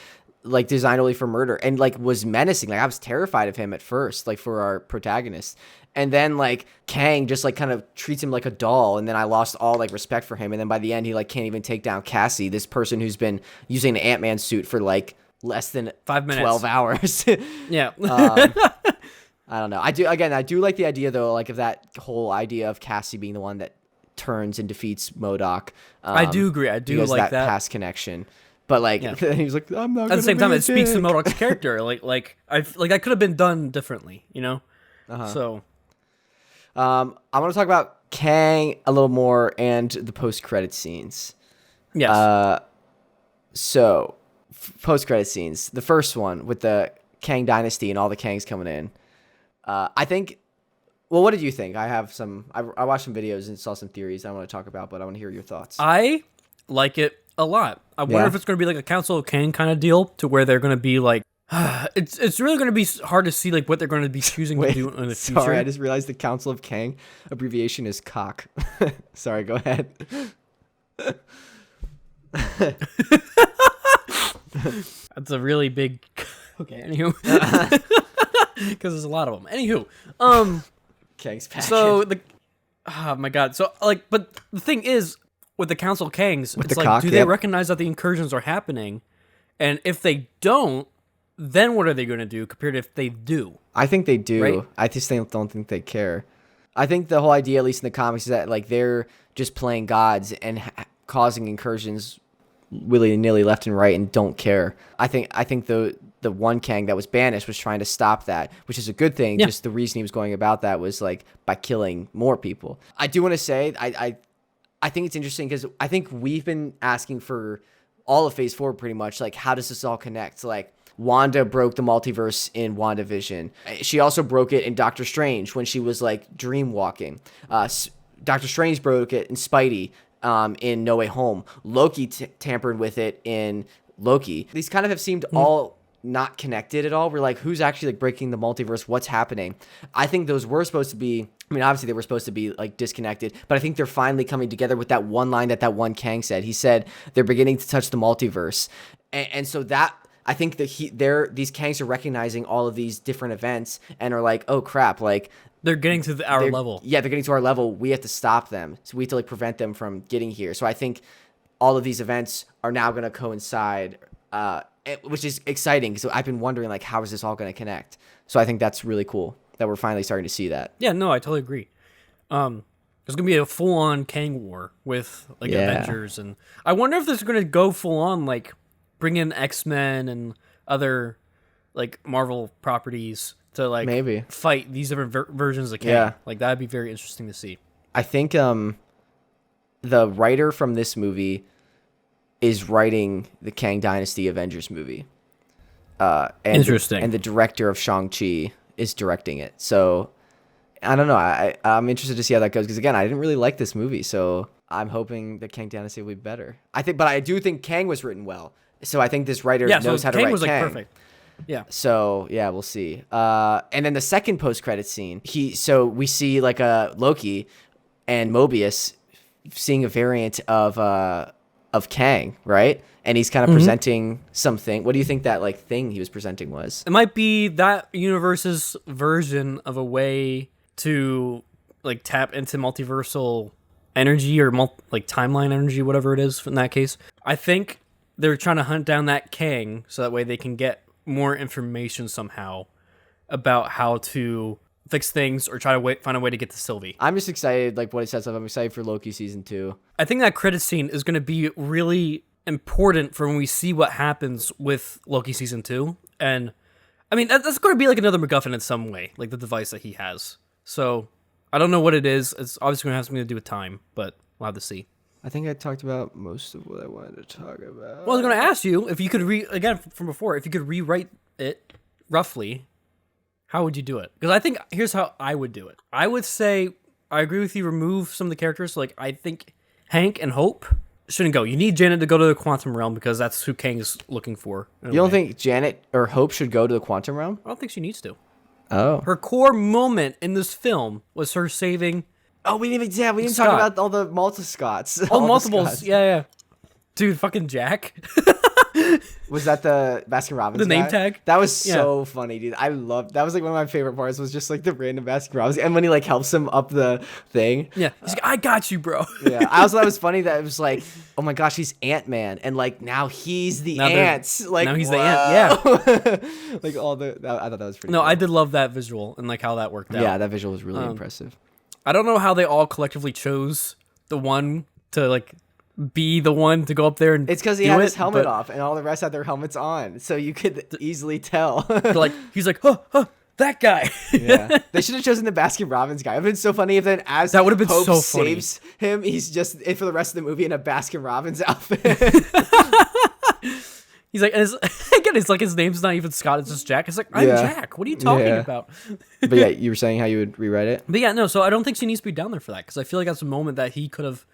like designed only for murder and like was menacing. Like I was terrified of him at first, like for our protagonist. And then like Kang just like kind of treats him like a doll, and then I lost all like respect for him. And then by the end, he like can't even take down Cassie, this person who's been using an Ant-Man suit for like less than 5 minutes, 12 hours. Yeah. I don't know. I do like the idea though, like of that whole idea of Cassie being the one that turns and defeats MODOK. I do agree. I do like that past connection. But like, he's like, I'm not. At the same time, it speaks to MODOK's character. Like that could have been done differently, you know. So, I want to talk about Kang a little more and the post-credit scenes. Yes. So, post-credit scenes. The first one with the Kang Dynasty and all the Kangs coming in. I think. Well, what did you think? I have some. I watched some videos and saw some theories I want to talk about, but I want to hear your thoughts. I like it a lot. I wonder if it's going to be like a Council of Kang kind of deal, to where they're going to be like, it's really going to be hard to see like what they're going to be choosing to do in the future. Sorry, I just realized the Council of Kang abbreviation is COCK. Sorry, go ahead. That's a really big. Okay, anywho, because there's a lot of them. Anywho, Kang's passion. so oh my god, so like, but the thing is, with the Council of Kangs, it's like, do they recognize that the incursions are happening? And if they don't, then what are they going to do compared to if they do? I think they do. Right? I just don't think they care. I think the whole idea, at least in the comics, is that like they're just playing gods and causing incursions willy-nilly left and right and don't care. I think the one Kang that was banished was trying to stop that, which is a good thing. Yeah. Just the reason he was going about that was like by killing more people. I do want to say I think it's interesting because I think we've been asking for all of Phase 4 pretty much, like, how does this all connect? Like, Wanda broke the multiverse in WandaVision. She also broke it in Doctor Strange when she was, like, dream walking. Doctor Strange broke it in Spidey in No Way Home. Loki tampered with it in Loki. These kind of have seemed all not connected at all. We're like, who's actually, like, breaking the multiverse? What's happening? I think those were supposed to be... I mean, obviously they were supposed to be like disconnected, but I think they're finally coming together with that one line that one Kang said. He said they're beginning to touch the multiverse, and so that I think that these Kangs are recognizing all of these different events and are like, oh crap, like they're getting to our level. Yeah, they're getting to our level. We have to stop them, so we have to like prevent them from getting here. So I think all of these events are now going to coincide, which is exciting. So I've been wondering like, how is this all going to connect? So I think that's really cool that we're finally starting to see that. Yeah, no, I totally agree. There's gonna be a full-on Kang war with like Avengers, and I wonder if this is gonna go full-on like bring in X-Men and other like Marvel properties to like maybe fight these different versions of Kang. Yeah. Like that'd be very interesting to see. I think the writer from this movie is writing the Kang Dynasty Avengers movie. Interesting. And the director of Shang-Chi is directing it. So I don't know. I'm interested to see how that goes because again, I didn't really like this movie, so I'm hoping that Kang Dynasty will be better. But I do think Kang was written well. So I think this writer knows how to write was like Kang. perfect. Yeah. So yeah, we'll see. And then the second post-credit scene, we see like a Loki and Mobius seeing a variant of Kang, right? And he's kind of presenting something. What do you think that like thing he was presenting was? It might be that universe's version of a way to like tap into multiversal energy or like timeline energy, whatever it is in that case. I think they're trying to hunt down that Kang so that way they can get more information somehow about how to fix things or try to find a way to get to Sylvie. I'm just excited, like what it sets up. I'm excited for Loki season 2. I think that credit scene is going to be really important for when we see what happens with Loki season 2. And I mean, that's going to be like another MacGuffin in some way, like the device that he has. So I don't know what it is. It's obviously going to have something to do with time, but we'll have to see. I think I talked about most of what I wanted to talk about. Well, I was going to ask you if you could again from before, if you could rewrite it roughly, how would you do it? Because I think here's how I would do it. I would say I agree with you. Remove some of the characters. Like I think Hank and Hope shouldn't go. You need Janet to go to the quantum realm because that's who Kang is looking for. You don't think Janet or Hope should go to the quantum realm? I don't think she needs to. Oh. Her core moment in this film was her saving. Oh, we didn't talk about all the Malta Scots. Oh, multiples. Yeah. Dude, fucking Jack. Was that the Baskin Robbins The name guy? tag? That was so funny, dude. I loved that. Was like one of my favorite parts. Was just like the random Baskin Robbins, and when he like helps him up the thing. Yeah, he's like, I got you, bro. Yeah, I also thought it was funny that it was like, oh my gosh, he's Ant-Man, and like now he's the ants. Like now he's the ant. Yeah, like all the. I thought that was pretty. No, cool. I did love that visual and like how that worked out. Yeah, that visual was really impressive. I don't know how they all collectively chose the one to like be the one to go up there and it's because he had his helmet off and all the rest had their helmets on, so you could easily tell. Like he's like, that guy. Yeah, they should have chosen the Baskin Robbins guy. It would have been so funny if then as that would have been Hope so funny. Saves him, he's just for the rest of the movie in a Baskin Robbins outfit. He's like, and again, it's like his name's not even Scott, it's just Jack. It's like, I'm Jack. What are you talking about? But yeah, you were saying how you would rewrite it. But yeah, no. So I don't think she needs to be down there for that because I feel like that's a moment that he could have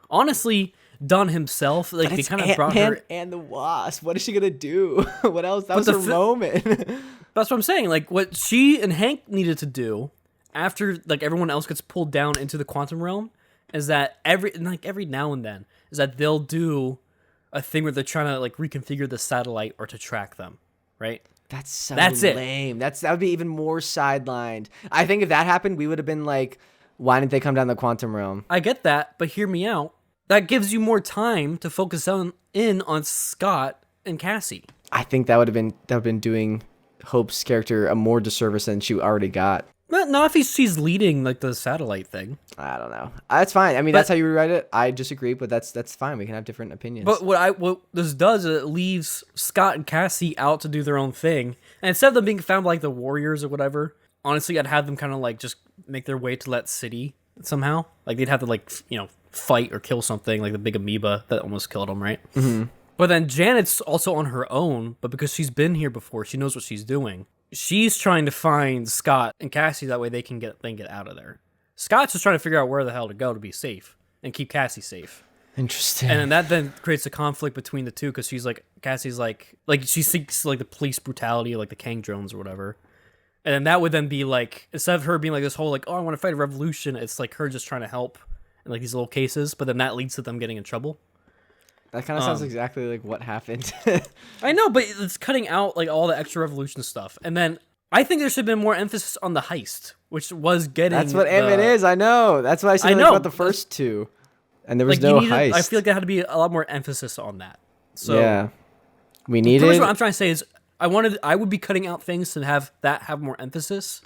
honestly done himself. Like they kind of brought her and the Wasp. What is she gonna do? What else? That was her moment. That's what I'm saying. Like what she and Hank needed to do after like everyone else gets pulled down into the quantum realm is that every now and then is that they'll do a thing where they're trying to like reconfigure the satellite or to track them, right? That's lame. It. That would be even more sidelined. I think if that happened, we would have been like, why didn't they come down the quantum realm? I get that, but hear me out. That gives you more time to focus on Scott and Cassie. I think that would have been doing Hope's character a more disservice than she already got. Not if she's leading like the satellite thing. I don't know. That's fine. I mean, that's how you rewrite it. I disagree, but that's fine. We can have different opinions. But what this does is it leaves Scott and Cassie out to do their own thing, and instead of them being found by, like the warriors or whatever, honestly, I'd have them kind of like just make their way to that city somehow. Like they'd have to like fight or kill something like the big amoeba that almost killed them, right? Mm-hmm. But then Janet's also on her own, but because she's been here before, she knows what she's doing. She's trying to find Scott and Cassie that way they can get out of there. Scott's just trying to figure out where the hell to go to be safe and keep Cassie safe. Interesting. And then that then creates a conflict between the two because Cassie's like she seeks like the police brutality of like the Kang drones or whatever. And then that would then be like, instead of her being like this whole like, oh, I want to fight a revolution, it's like her just trying to help in like these little cases, but then that leads to them getting in trouble. That kind of sounds exactly like what happened. I know, but it's cutting out like all the extra revolution stuff. And then I think there should have been more emphasis on the heist, which was getting. That's what Ant-Man is. I know. That's what I said about the first two. And there was no heist. I feel like there had to be a lot more emphasis on that. So yeah, we needed. What I'm trying to say is, I would be cutting out things to have more emphasis,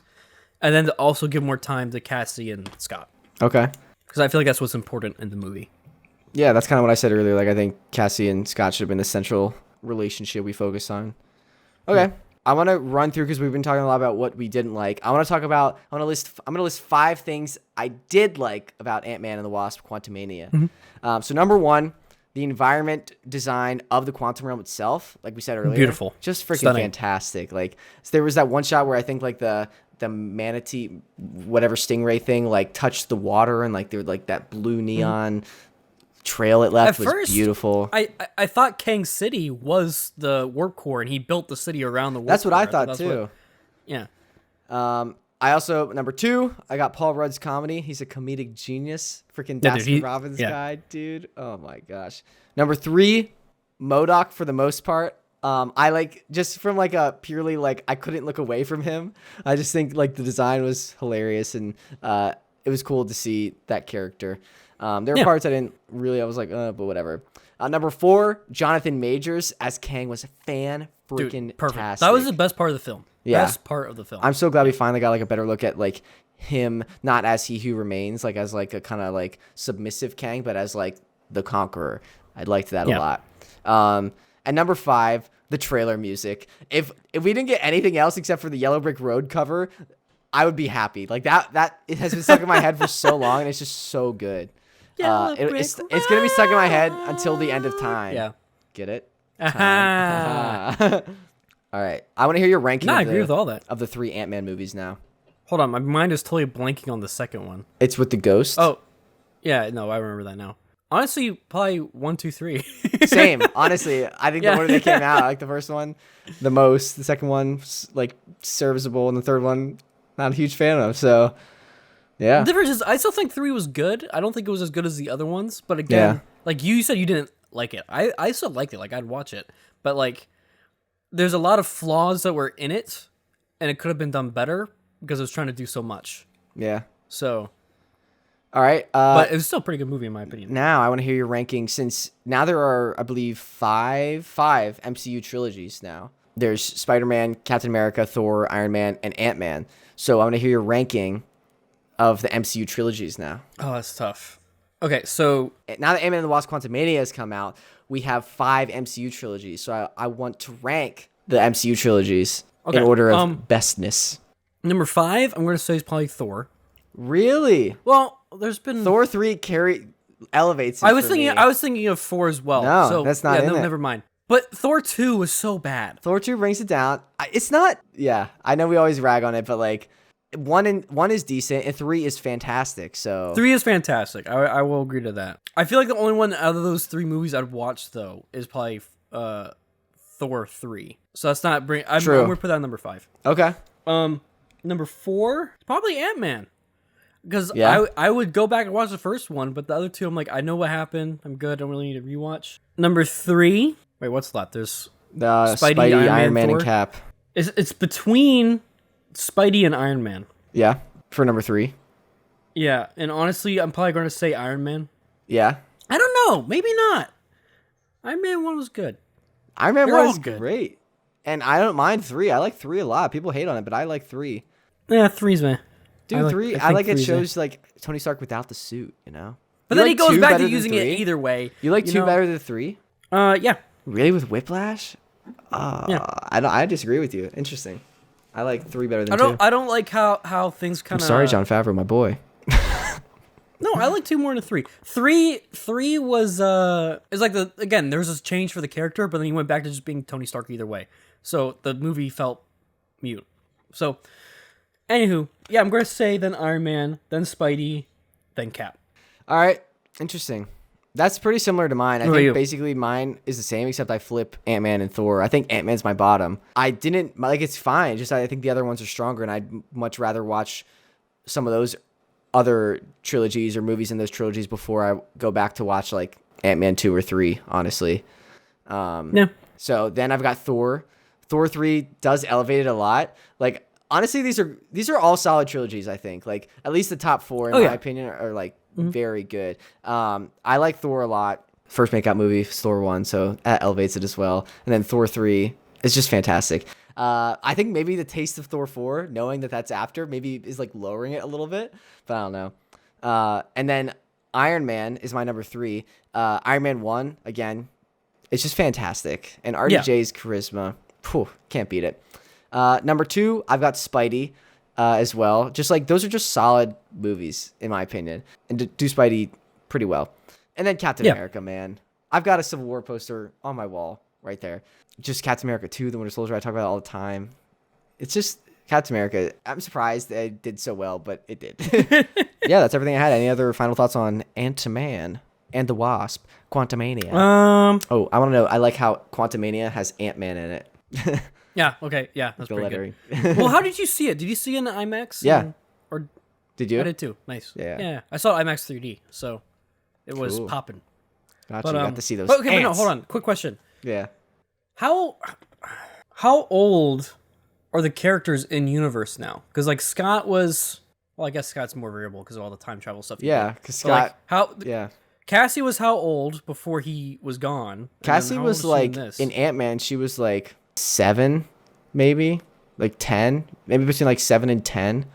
and then to also give more time to Cassie and Scott. Okay. Because I feel like that's what's important in the movie. Yeah, that's kind of what I said earlier. Like, I think Cassie and Scott should have been the central relationship we focused on. Okay. Yeah. I want to run through, because we've been talking a lot about what we didn't like. I'm going to list 5 things I did like about Ant-Man and the Wasp Quantumania. Mm-hmm. So number 1, the environment design of the quantum realm itself, like we said earlier. Beautiful. Just freaking fantastic. Like, so there was that one shot where I think like the manatee, whatever stingray thing, like touched the water, and like there was like that blue neon trail it left was beautiful. I thought Kang City was the warp core, and he built the city around the warp core. That's what I thought too. Yeah. I also, number 2, I got Paul Rudd's comedy. He's a comedic genius. Freaking Baskin Robbins guy, dude. Oh my gosh. Number 3, MODOK for the most part. I like, just from like a purely like, I couldn't look away from him. I just think like the design was hilarious, and it was cool to see that character. There were parts I was like, but whatever. Number 4, Jonathan Majors as Kang was freaking perfect. That was the best part of the film. Yeah. Best part of the film. I'm so glad we finally got like a better look at like him, not as He Who Remains, like as like a kind of like submissive Kang, but as like the conqueror. I liked that a lot. And number 5, the trailer music. If we didn't get anything else except for the Yellow Brick Road cover, I would be happy. Like that it has been stuck in my head for so long, and it's just so good. It's gonna be stuck in my head until the end of time. Yeah. Get it? All right. I want to hear your ranking. I agree with all that. Of the 3 Ant-Man movies now. Hold on, my mind is totally blanking on the second one. It's with the ghost. Oh, yeah. No, I remember that now. Honestly, probably 1, 2, 3. Same. Honestly, I think the order they came out, like the first one, the most. The second one, like serviceable, and the third one, not a huge fan of. So, yeah. The difference is, I still think 3 was good. I don't think it was as good as the other ones. But again, like you said, you didn't like it. I still liked it. Like, I'd watch it. But, like, there's a lot of flaws that were in it, and it could have been done better because it was trying to do so much. Yeah. So, all right. but it was still a pretty good movie in my opinion. Now I want to hear your ranking, since now there are, I believe, five MCU trilogies now. There's Spider-Man, Captain America, Thor, Iron Man, and Ant-Man. So I want to hear your ranking of the MCU trilogies now. Oh, that's tough. Okay, so now that Ant-Man and the Wasp Quantumania has come out, we have 5 MCU trilogies. So I want to rank the MCU trilogies in order of bestness. Number 5, I'm going to say is probably Thor. Really? Well, there's been Thor 3 elevates it I was for thinking me. I was thinking of 4 as well. No, so, that's not in it. never mind. But Thor 2 was so bad. Thor 2 brings it down. It's not. Yeah, I know we always rag on it, but like one is decent and 3 is fantastic. So 3 is fantastic. I will agree to that. I feel like the only one out of those 3 movies I'd watch though is probably Thor 3. So that's not I'm going to put that at number 5. Okay. Number 4 probably Ant-Man. Because yeah. I would go back and watch the first one, but the other 2 I'm like, I know what happened. I'm good. I don't really need to rewatch. Number 3. Wait, what's left? There's Spidey, Iron Man, and Cap. It's between Spidey and Iron Man. Yeah, for number 3. Yeah, and honestly, I'm probably going to say Iron Man. Yeah. I don't know. Maybe not. Iron Man 1 was good. Iron Man 1 was great. And I don't mind 3. I like 3 a lot. People hate on it, but I like 3. Yeah, 3's man. Dude, 3, I like it shows like Tony Stark without the suit, you know? But then he goes back to using it either way. You like 2 better than 3? Yeah. Really, with Whiplash? Yeah. I disagree with you. Interesting. I like 3 better than 2. I don't like how things kind of. I'm sorry, Jon Favreau, my boy. No, I like 2 more than 3. 3 was it's like there was this change for the character, but then he went back to just being Tony Stark either way. So the movie felt mute. So, anywho, yeah, I'm gonna say then Iron Man, then Spidey, then Cap. All right, interesting. That's pretty similar to mine. I think basically mine is the same, except I flip Ant-Man and Thor. I think Ant-Man's my bottom. I didn't, like, it's fine. Just I think the other ones are stronger, and I'd much rather watch some of those other trilogies or movies in those trilogies before I go back to watch, like, Ant-Man 2 or 3, honestly. Yeah. So then I've got Thor. Thor 3 does elevate it a lot. Like, honestly, these are all solid trilogies, I think. Like, at least the top 4, in my opinion, are like, very good. I like Thor a lot. First makeout movie is Thor 1, so that elevates it as well. And then Thor 3 is just fantastic. I think maybe the taste of Thor 4, knowing that that's after, maybe is like lowering it a little bit, but I don't know. And then Iron Man is my number 3. Iron Man 1, again, it's just fantastic. And RDJ's charisma, can't beat it. Number 2, I've got Spidey. As well. Just like those are just solid movies in my opinion, and do Spidey pretty well. And then Captain America, man. I've got a Civil War poster on my wall right there. Just Captain America 2, The Winter Soldier. I talk about it all the time. It's just Captain America. I'm surprised that it did so well, but it did. Yeah, that's everything I had. Any other final thoughts on Ant-Man and the Wasp Quantumania? Oh, I want to know. I like how Quantumania has Ant-Man in it. Yeah, okay, yeah, that's pretty lettering. Good. Well, how did you see it? Did you see it in IMAX? Yeah. Or did you? I did too. Nice. Yeah. I saw IMAX 3D, so it was popping. Gotcha. You got to see those. But no, hold on. Quick question. Yeah. How old are the characters in universe now? Because like Scott was, well, I guess Scott's more variable because of all the time travel stuff. Yeah, because Scott. Yeah. Cassie was how old before he was gone? Cassie was like in Ant-Man. She was like 7, maybe like 10, maybe between like 7 and 10.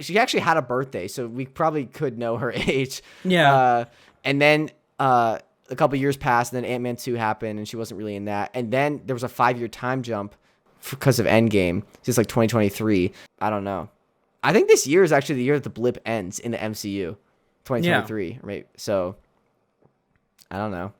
She actually had a birthday, so we probably could know her age. Yeah. And then a couple years passed, and then Ant-Man 2 happened, and she wasn't really in that. And then there was a 5-year time jump because of Endgame. It's like 2023. I don't know. I think this year is actually the year that the blip ends in the MCU. 2023, yeah. Right? So I don't know.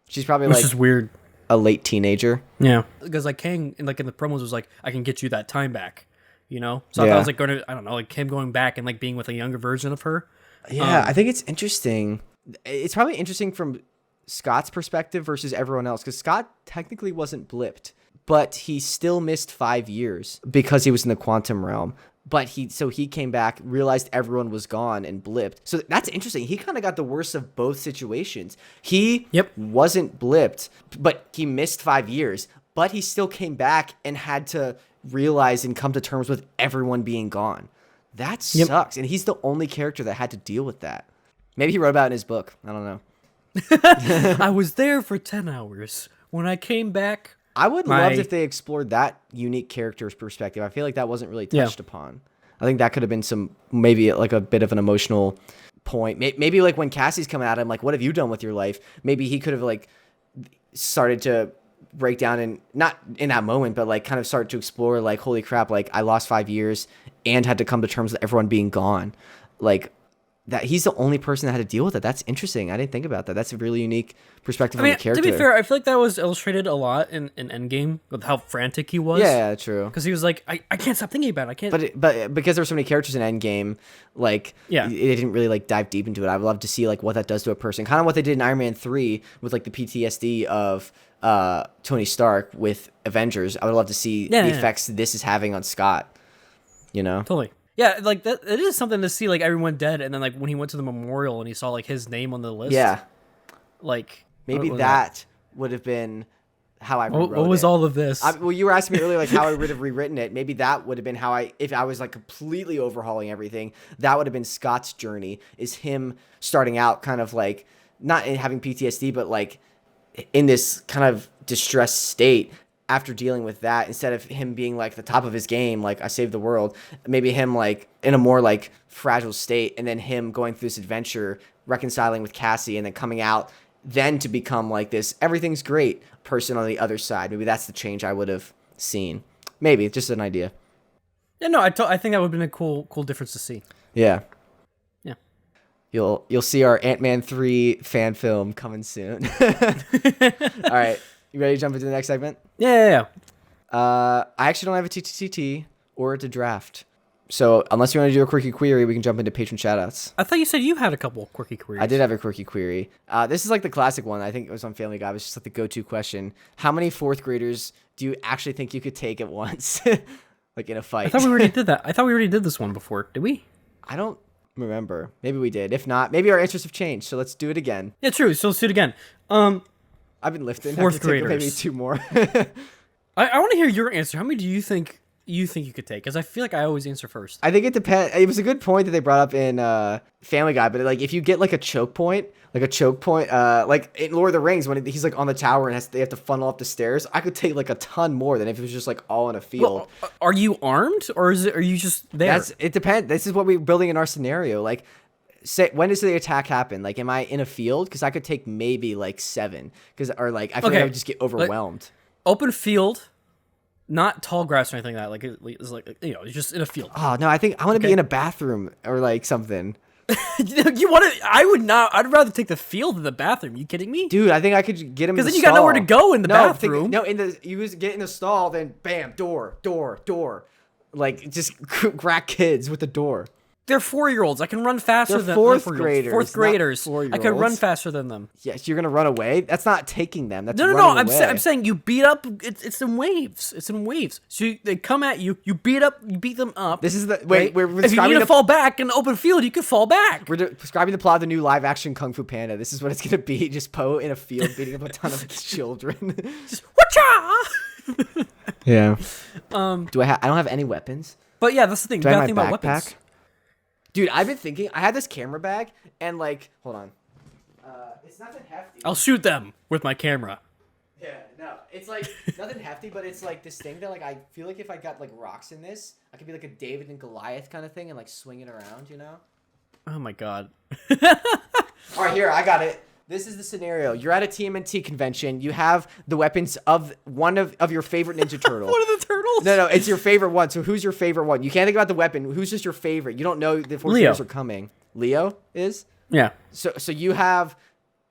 She's probably which is weird. A late teenager. Yeah, because like Kang, in the promos was like, I can get you that time back, you know. So I thought it was like going to, I don't know, like him going back and like being with a younger version of her. Yeah, I think it's interesting. It's probably interesting from Scott's perspective versus everyone else, because Scott technically wasn't blipped, but he still missed 5 years because he was in the quantum realm. But he came back, realized everyone was gone, and blipped. So that's interesting. He kind of got the worst of both situations. He wasn't blipped, but he missed 5 years. But he still came back and had to realize and come to terms with everyone being gone. That sucks. And he's the only character that had to deal with that. Maybe he wrote about it in his book. I don't know. I was there for 10 hours. When I came back, I would love if they explored that unique character's perspective. I feel like that wasn't really touched upon. I think that could have been maybe like a bit of an emotional point. Maybe like when Cassie's coming at him, like, what have you done with your life? Maybe he could have like started to break down, and not in that moment, but like kind of start to explore like, holy crap, like I lost 5 years and had to come to terms with everyone being gone. Like that he's the only person that had to deal with it. That's interesting. I didn't think about that. That's a really unique perspective on the character. To be fair, I feel like that was illustrated a lot in Endgame with how frantic he was. Yeah, true. Because he was like, I can't stop thinking about it. I can't. But because there were so many characters in Endgame, like it didn't really like dive deep into it. I would love to see like what that does to a person. Kind of what they did in Iron Man 3 with like the PTSD of Tony Stark with Avengers. I would love to see the effects this is having on Scott. You know? Totally. Yeah, like that. It is something to see like everyone dead, and then like when he went to the memorial and he saw like his name on the list. Yeah. Like maybe that would have been how I rewrote it. What was all of this? Well, you were asking me earlier like how I would have rewritten it. Maybe that would have been how if I was like completely overhauling everything, that would have been Scott's journey, is him starting out kind of like not having PTSD, but like in this kind of distressed state. After dealing with that, instead of him being like the top of his game, like I saved the world, maybe him like in a more like fragile state, and then him going through this adventure, reconciling with Cassie, and then coming out, then to become like this everything's great person on the other side. Maybe that's the change I would have seen. Maybe just an idea. Yeah, no, I think that would have been a cool difference to see. Yeah. Yeah. You'll see our Ant-Man 3 fan film coming soon. All right. You ready to jump into the next segment? Yeah. I actually don't have a TTT or a draft. So unless you want to do a quirky query, we can jump into patron shoutouts. I thought you said you had a couple quirky queries. I did have a quirky query. This is like the classic one. I think it was on Family Guy. It was just like the go-to question. How many fourth graders do you actually think you could take at once? Like in a fight. I thought we already did that. I thought we already did this one before. Did we? I don't remember. Maybe we did. If not, maybe our answers have changed. So let's do it again. Yeah, true. So let's do it again. I've been lifting. Fourth graders. Maybe 2 more. I want to hear your answer. How many do you think you could take? Because I feel like I always answer first. I think it depends. It was a good point that they brought up in Family Guy, but like if you get like a choke point, like in Lord of the Rings when he's like on the tower and they have to funnel up the stairs, I could take like a ton more than if it was just like all in a field. Well, are you armed or are you just there? It depends. This is what we're building in our scenario. Like, say, when does the attack happen? Like, am I in a field? Because I could take maybe like 7. Or like I feel like I would just get overwhelmed. Open field. Not tall grass or anything like that. Like it's like just in a field. Oh no, I think I want to be in a bathroom or like something. You want to? I would not. I'd rather take the field than the bathroom. You kidding me, dude? I think I could get him. Because then you got nowhere to go in the bathroom. You just get in the stall, then bam, door. Like just crack kids with the door. They're 4-year-olds. I can run faster than fourth graders. Fourth graders. I could run faster than them. Yes, you're gonna run away. That's not taking them. That's no. I'm saying you beat up. It's in waves. It's in waves. So they come at you. You beat them up. This is the wait. Right? If you need to fall back in the open field, you can fall back. We're describing the plot of the new live action Kung Fu Panda. This is what it's gonna be. Just Poe in a field beating up a ton of children. Just whatcha. Yeah. I don't have any weapons. But yeah, that's the thing. Do I have my backpack? About weapons. Dude, I've been thinking. I had this camera bag, and like, hold on. It's nothing hefty. I'll shoot them with my camera. Yeah, no, it's like nothing hefty, but it's like this thing that like I feel like if I got like rocks in this, I could be like a David and Goliath kind of thing and like swing it around, you know? Oh my god. All right, here I got it. This is the scenario. You're at a TMNT convention. You have the weapons of one of your favorite Ninja Turtle. One of the turtles? No, it's your favorite one. So who's your favorite one? You can't think about the weapon. Who's just your favorite? You don't know the forces are coming. Leo is? Yeah. So you have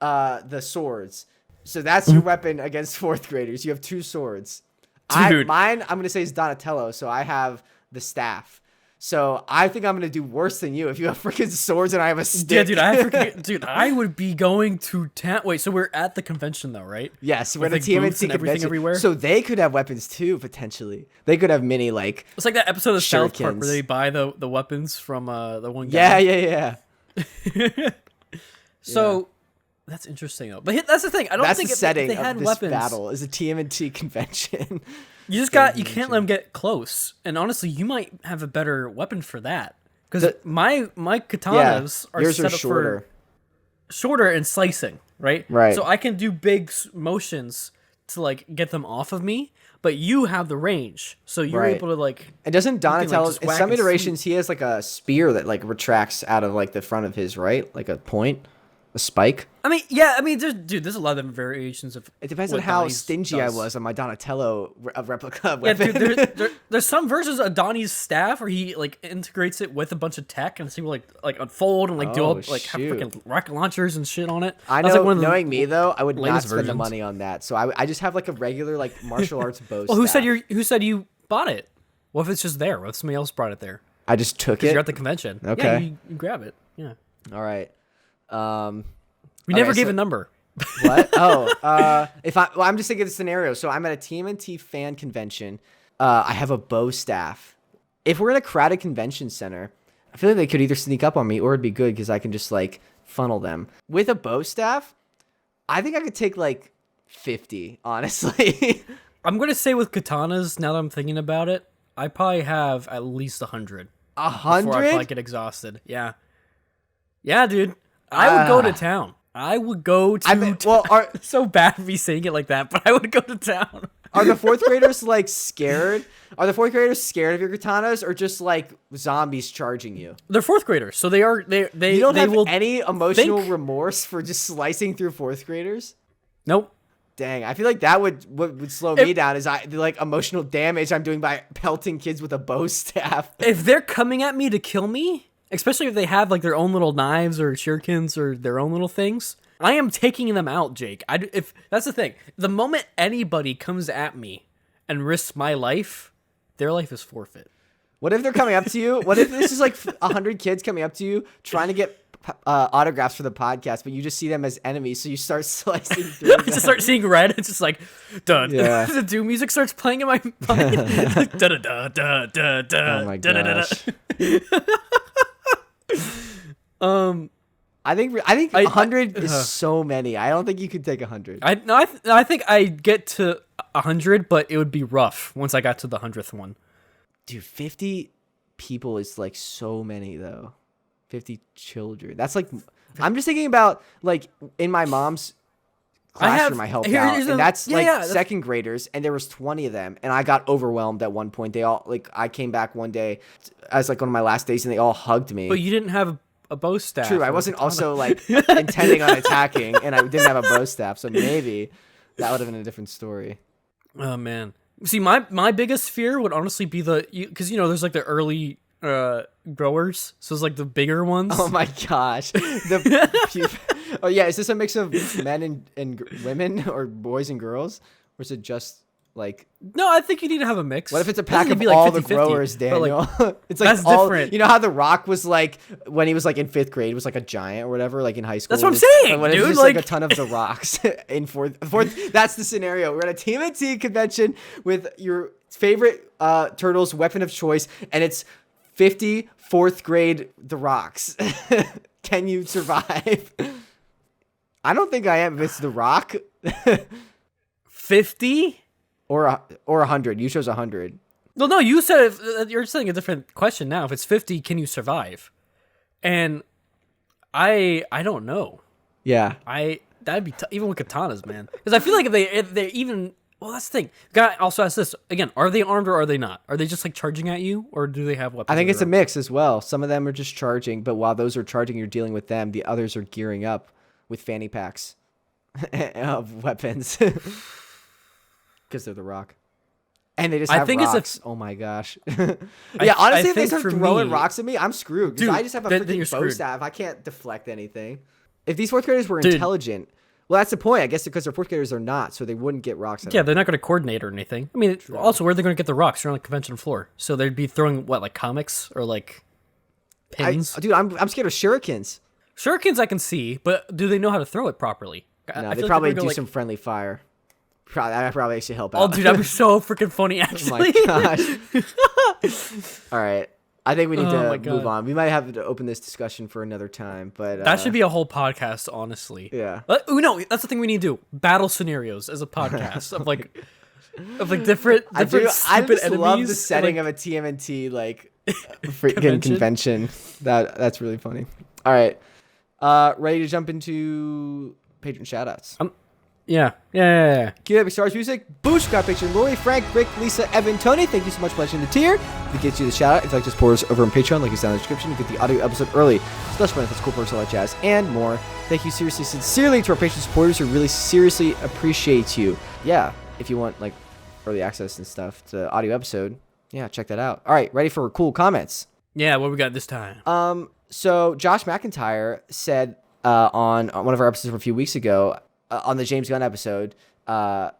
the swords. So that's your weapon against fourth graders. You have 2 swords. Dude. Mine, I'm going to say is Donatello. So I have the staff. So I think I'm gonna do worse than you if you have freaking swords and I have a stick. Yeah, dude, I would be going to town. Wait, so we're at the convention though, right? Yes, we're at With, a like, booths TMNT and everything convention. everywhere. So they could have weapons too, potentially. They could have mini like. It's like that episode of South Park shurikens. where they buy the weapons from the one guy. Yeah. So that's interesting though. But that's the thing. I don't That's think the if setting they had of this weapons, battle is a TMNT convention. you can't let them get close. And honestly, you might have a better weapon for that. Because my katanas are yours set up shorter. for shorter and slicing, right? Right. So I can do big motions to like get them off of me, but you have the range, so you're able to like. And doesn't Donatello? just In whack some and iterations, he has like a spear that like retracts out of like the front of his like a point, a spike. I mean, there's a lot of different variations of. It depends on what how Donnie's stingy does. I was on my Donatello replica Yeah, weapon. dude, there's some versions of Donnie's staff where he like integrates it with a bunch of tech and he will like unfold and like do all like have shoot. freaking rocket launchers and shit on it. I That's, know, like, one of the knowing me though, I would not latest spend the versions. money on that. So I just have like a regular like martial arts bow. Well, who staff. said you bought it? What if it's just there? What if somebody else brought it there? I just took Because it. you're at the convention. Okay. Yeah, you grab it. Yeah. All right. We never gave so- a number. What? I'm just thinking of the scenario. So I'm at a TMNT fan convention. I have a bow staff. If we're in a crowded convention center, I feel like they could either sneak up on me or it'd be good because I can just like funnel them. With a bow staff, I think I could take like 50, honestly. I'm gonna say with katanas. Now that I'm thinking about it, I probably have at least 100. 100? Before I probably get exhausted. Yeah. Yeah, dude. I would go to town. I would go to town. So bad me saying it like that, but I would go to town. Are the fourth graders like scared? Are the fourth graders scared of your katanas or just like zombies charging you? They're fourth graders, so they are. They You don't they have will any emotional remorse for just slicing through fourth graders? Nope. Dang, I feel like that would slow me down. Is the like emotional damage I'm doing by pelting kids with a bow staff? If they're coming at me to kill me, especially if they have like their own little knives or shurikens or their own little things, I am taking them out, Jake. If that's the thing, the moment anybody comes at me and risks my life, their life is forfeit. What if they're coming up to you? What if this is like 100 kids coming up to you trying to get autographs for the podcast, but you just see them as enemies, so you start slicing through I just start seeing red. It's just like, done. Yeah. The Doom music starts playing in my mind. Da da da da da da. Oh my gosh. I think 100 is so many. I don't think you could take 100. I think I get to 100, but it would be rough once I got to the 100th one. Dude, 50 people is like so many though. 50 children. That's like, I'm just thinking about like in my mom's classroom I helped out, and that's second graders, and there was 20 of them, and I got overwhelmed at one point. They all like, I came back one day as like one of my last days, and they all hugged me. But you didn't have a bow staff. True, I wasn't also like intending on attacking, and I didn't have a bow staff, so maybe that would have been a different story. Oh man, see, my biggest fear would honestly be because there's like the early growers, so it's like the bigger ones. Oh my gosh. Oh yeah, is this a mix of men and women or boys and girls, or is it just like? No, I think you need to have a mix. What if it's a pack of be like all 50-50, the growers, Daniel? Like, it's like that's different. You know how The Rock was like when he was like in 5th grade, was like a giant or whatever, like in high school. That's what I'm saying, what if dude. it's just like a ton of The Rocks in fourth. That's the scenario. We're at a TMNT convention with your favorite turtle's weapon of choice, and it's 50 4th grade The Rocks. Can you survive? I don't think I am. If it's The Rock. 50 or 100. You chose 100. Well, no, you said you're saying a different question now. If it's 50, can you survive? And I don't know. Yeah. That'd be even with katanas, man. Because I feel like if they even. Well, that's the thing. Guy also asks this again: are they armed or are they not? Are they just like charging at you, or do they have weapons? I think it's a mix as well. Some of them are just charging, but while those are charging, you're dealing with them. The others are gearing up with fanny packs of weapons because they're The Rock, and they just have rocks. Oh my gosh! Yeah, honestly, if they start throwing rocks at me, I'm screwed. Because I just have a freaking bow staff. I can't deflect anything. If these 4th graders were intelligent. Well, that's the point. I guess because they're fourth graders, they're not, so they wouldn't get rocks. Yeah, they're not going to coordinate or anything. I mean, also, where are they going to get the rocks? They're on the convention floor. So they'd be throwing, what, like comics or like pins? Dude, I'm scared of shurikens. Shurikens I can see, but do they know how to throw it properly? No, they probably do some friendly fire. That probably actually help out. Oh, dude, that'd be so freaking funny, actually. Oh, my gosh. All right. I think we need to move on. We might have to open this discussion for another time, but that should be a whole podcast, honestly. Yeah. No, that's the thing we need to do. Battle scenarios as a podcast of different I stupid just enemies. love the setting of a TMNT freaking convention. That's really funny. All right. Ready to jump into patron shoutouts. Yeah. Cue Epic Stars music. Boosh, got Patron Lori, Frank, Rick, Lisa, Evan, Tony. Thank you so much for pledging the tier. If it gets you the shout out, if you like, just pour us over on Patreon, like it's down in the description. You get the audio episode early, special benefits, cool perks, all that jazz, and more. Thank you seriously, sincerely to our Patreon supporters who really seriously appreciate you. Yeah, if you want like early access and stuff to the audio episode, yeah, check that out. All right, ready for cool comments? Yeah, what we got this time? So Josh McIntyre said on one of our episodes from a few weeks ago, on the James Gunn episode,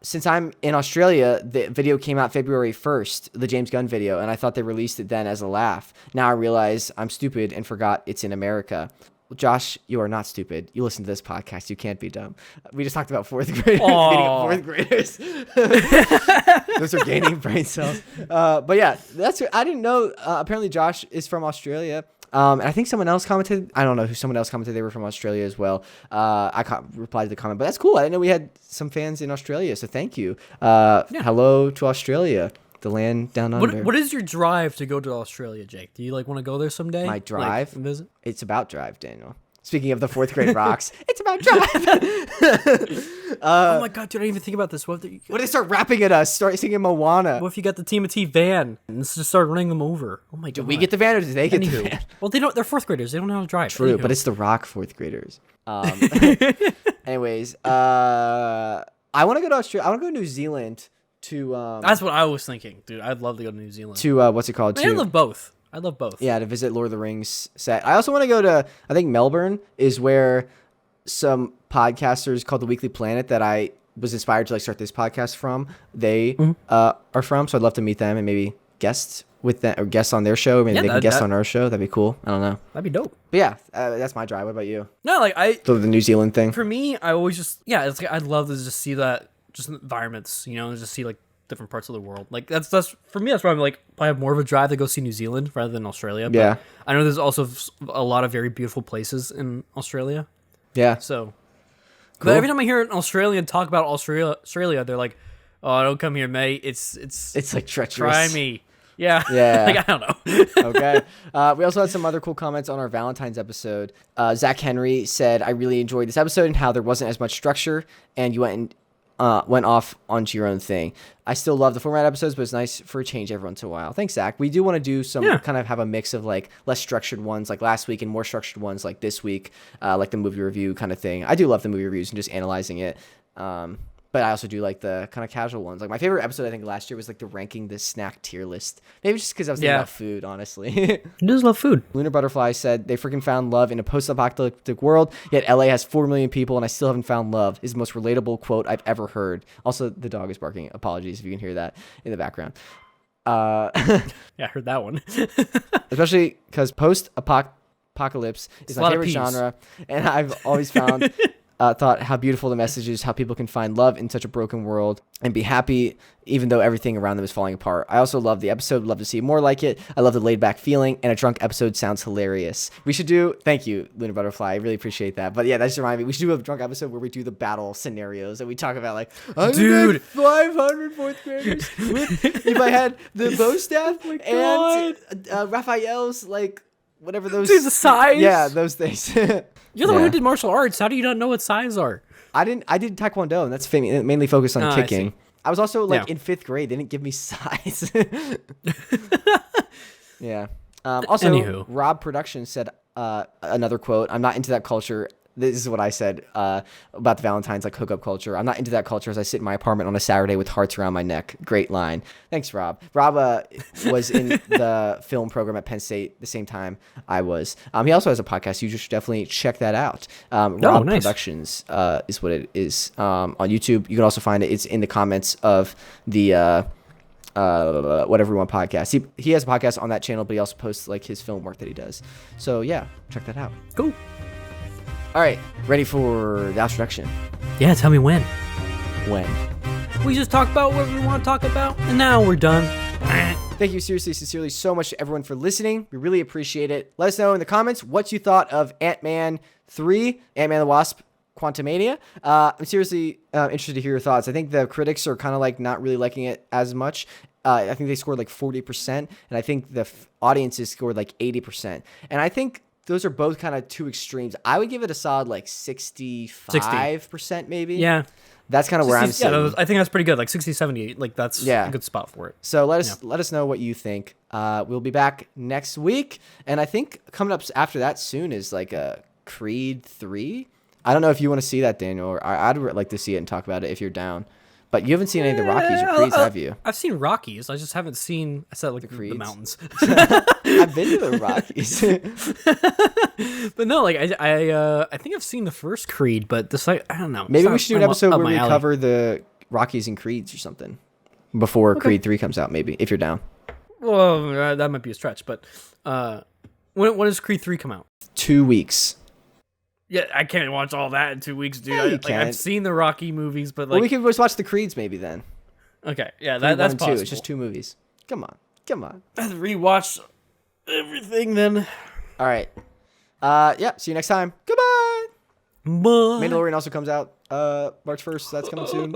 since I'm in Australia, the video came out February 1st, the James Gunn video, and I thought they released it then as a laugh. Now I realize I'm stupid and forgot it's in America. Well, Josh, you are not stupid. You listen to this podcast. You can't be dumb. We just talked about fourth graders. Fourth graders. Those are gaining brain cells. But yeah, I didn't know. Apparently Josh is from Australia. And I think someone else commented. I don't know who someone else commented. They were from Australia as well. I replied to the comment, but that's cool. I didn't know we had some fans in Australia, so thank you. Hello to Australia, the land down under. What is your drive to go to Australia, Jake? Do you want to go there someday? My drive? Visit? It's about drive, Daniel. Speaking of the fourth grade rocks, it's about drive. Oh my god, dude, I didn't even think about this. What if they start rapping at us? Start singing Moana. What if you got the TMT van and just start running them over? Oh my god. Do we get the van or do they get the van? Well, they don't. They're fourth graders. They don't know how to drive. True, but it's the rock fourth graders. Anyways, I want to go to Australia. I want to go to New Zealand to. That's what I was thinking, dude. I'd love to go to New Zealand. To what's it called? I love both. I love both. Yeah, to visit Lord of the Rings set. I also want to go to, I think Melbourne is where some podcasters called The Weekly Planet that I was inspired to start this podcast from. They are from, so I'd love to meet them and maybe guest with them or guest on their show. Maybe they can guest on our show. That'd be cool. I don't know. That'd be dope. But yeah, that's my drive. What about you? No, So the New Zealand thing. For me, I always it's I'd love to just see that, just environments, just see different parts of the world. That's for me. That's why I'm I have more of a drive to go see New Zealand rather than Australia. But yeah, I know there's also a lot of very beautiful places in Australia. Yeah. So, cool. But every time I hear an Australian talk about Australia, they're like, "Oh, don't come here, mate. It's treacherous. Try me." Yeah. Yeah. I don't know. Okay. We also had some other cool comments on our Valentine's episode. Zach Henry said, "I really enjoyed this episode and how there wasn't as much structure, and you went off onto your own thing. I still love the format episodes, but it's nice for a change every once in a while." Thanks, Zach. We do want to do some kind of have a mix of less structured ones like last week and more structured ones like this week, like the movie review kind of thing. I do love the movie reviews and just analyzing it. But I also do like the kind of casual ones. My favorite episode, I think, last year was the ranking the snack tier list. Maybe just because I was thinking about food, honestly. He does love food. Lunar Butterfly said, "They freaking found love in a post-apocalyptic world, yet LA has 4 million people and I still haven't found love," is the most relatable quote I've ever heard. Also, the dog is barking. Apologies if you can hear that in the background. Yeah, I heard that one. Especially because post-apocalypse is my favorite genre, and I've always found... thought how beautiful the message is, how people can find love in such a broken world and be happy even though everything around them is falling apart. I also love the episode, love to see more like it. I love the laid back feeling, and a drunk episode sounds hilarious. We should do, thank you, Lunar Butterfly, I really appreciate that. But yeah, that just reminded me, we should do a drunk episode where we do the battle scenarios and we talk about dude, 500 fourth graders if I had the bow staff and Raphael's whatever those. Dude, the size. Yeah, those things. You're the one who did martial arts. How do you not know what size are? I did Taekwondo, and that's mainly focused on kicking. I was also in 5th grade. They didn't give me size. Yeah. Also, Anywho. Rob Productions said another quote, "I'm not into that culture This is what I said about the Valentine's like hookup culture. I'm not into that culture as I sit in my apartment on a Saturday with hearts around my neck. Great line. Thanks, Rob. Rob was in the film program at Penn State the same time I was. He also has a podcast. You should definitely check that out. Rob nice. Productions is what it is on YouTube. You can also find it. It's in the comments of the Whatever We Want podcast. He has a podcast on that channel, but he also posts like his film work that he does. So yeah, check that out. Cool. All right, ready for the introduction? Yeah, tell me when. When? We just talked about what we want to talk about, and now we're done. Thank you seriously, sincerely so much to everyone for listening. We really appreciate it. Let us know in the comments what you thought of Ant-Man 3, Ant-Man the Wasp Quantumania. I'm seriously interested to hear your thoughts. I think the critics are kind of like not really liking it as much. I think they scored like 40%, and I think the audiences scored like 80%. And I think those are both kind of two extremes. I would give it a solid like 65% maybe. Yeah. That's kind of where I'm sitting. Yeah, I think that's pretty good. Like 60, 70, like that's a good spot for it. So let us know what you think. We'll be back next week. And I think coming up after that soon is like a Creed 3. I don't know if you want to see that, Daniel, or I'd like to see it and talk about it if you're down. But you haven't seen any of the Rockies or Creeds, have you? I've seen Rockies. I just haven't seen, I said like the mountains. I've been to the Rockies. But no, like I think I've seen the first Creed, but this I don't know. Maybe we should do an episode where we cover the Rockies and Creeds or something before Creed 3 comes out, maybe, if you're down. Well, that might be a stretch, but when does Creed 3 come out? 2 weeks. Yeah, I can't watch all that in 2 weeks, dude. Yeah, I've seen the Rocky movies, but like... Well, we can just watch the Creeds maybe then. Okay, yeah, Creed that's 1 and 2. possible. It's just 2 movies. Come on. I have to rewatch everything then. All right. Yeah, see you next time. Goodbye. Bye. Mandalorian also comes out March 1st. That's coming soon.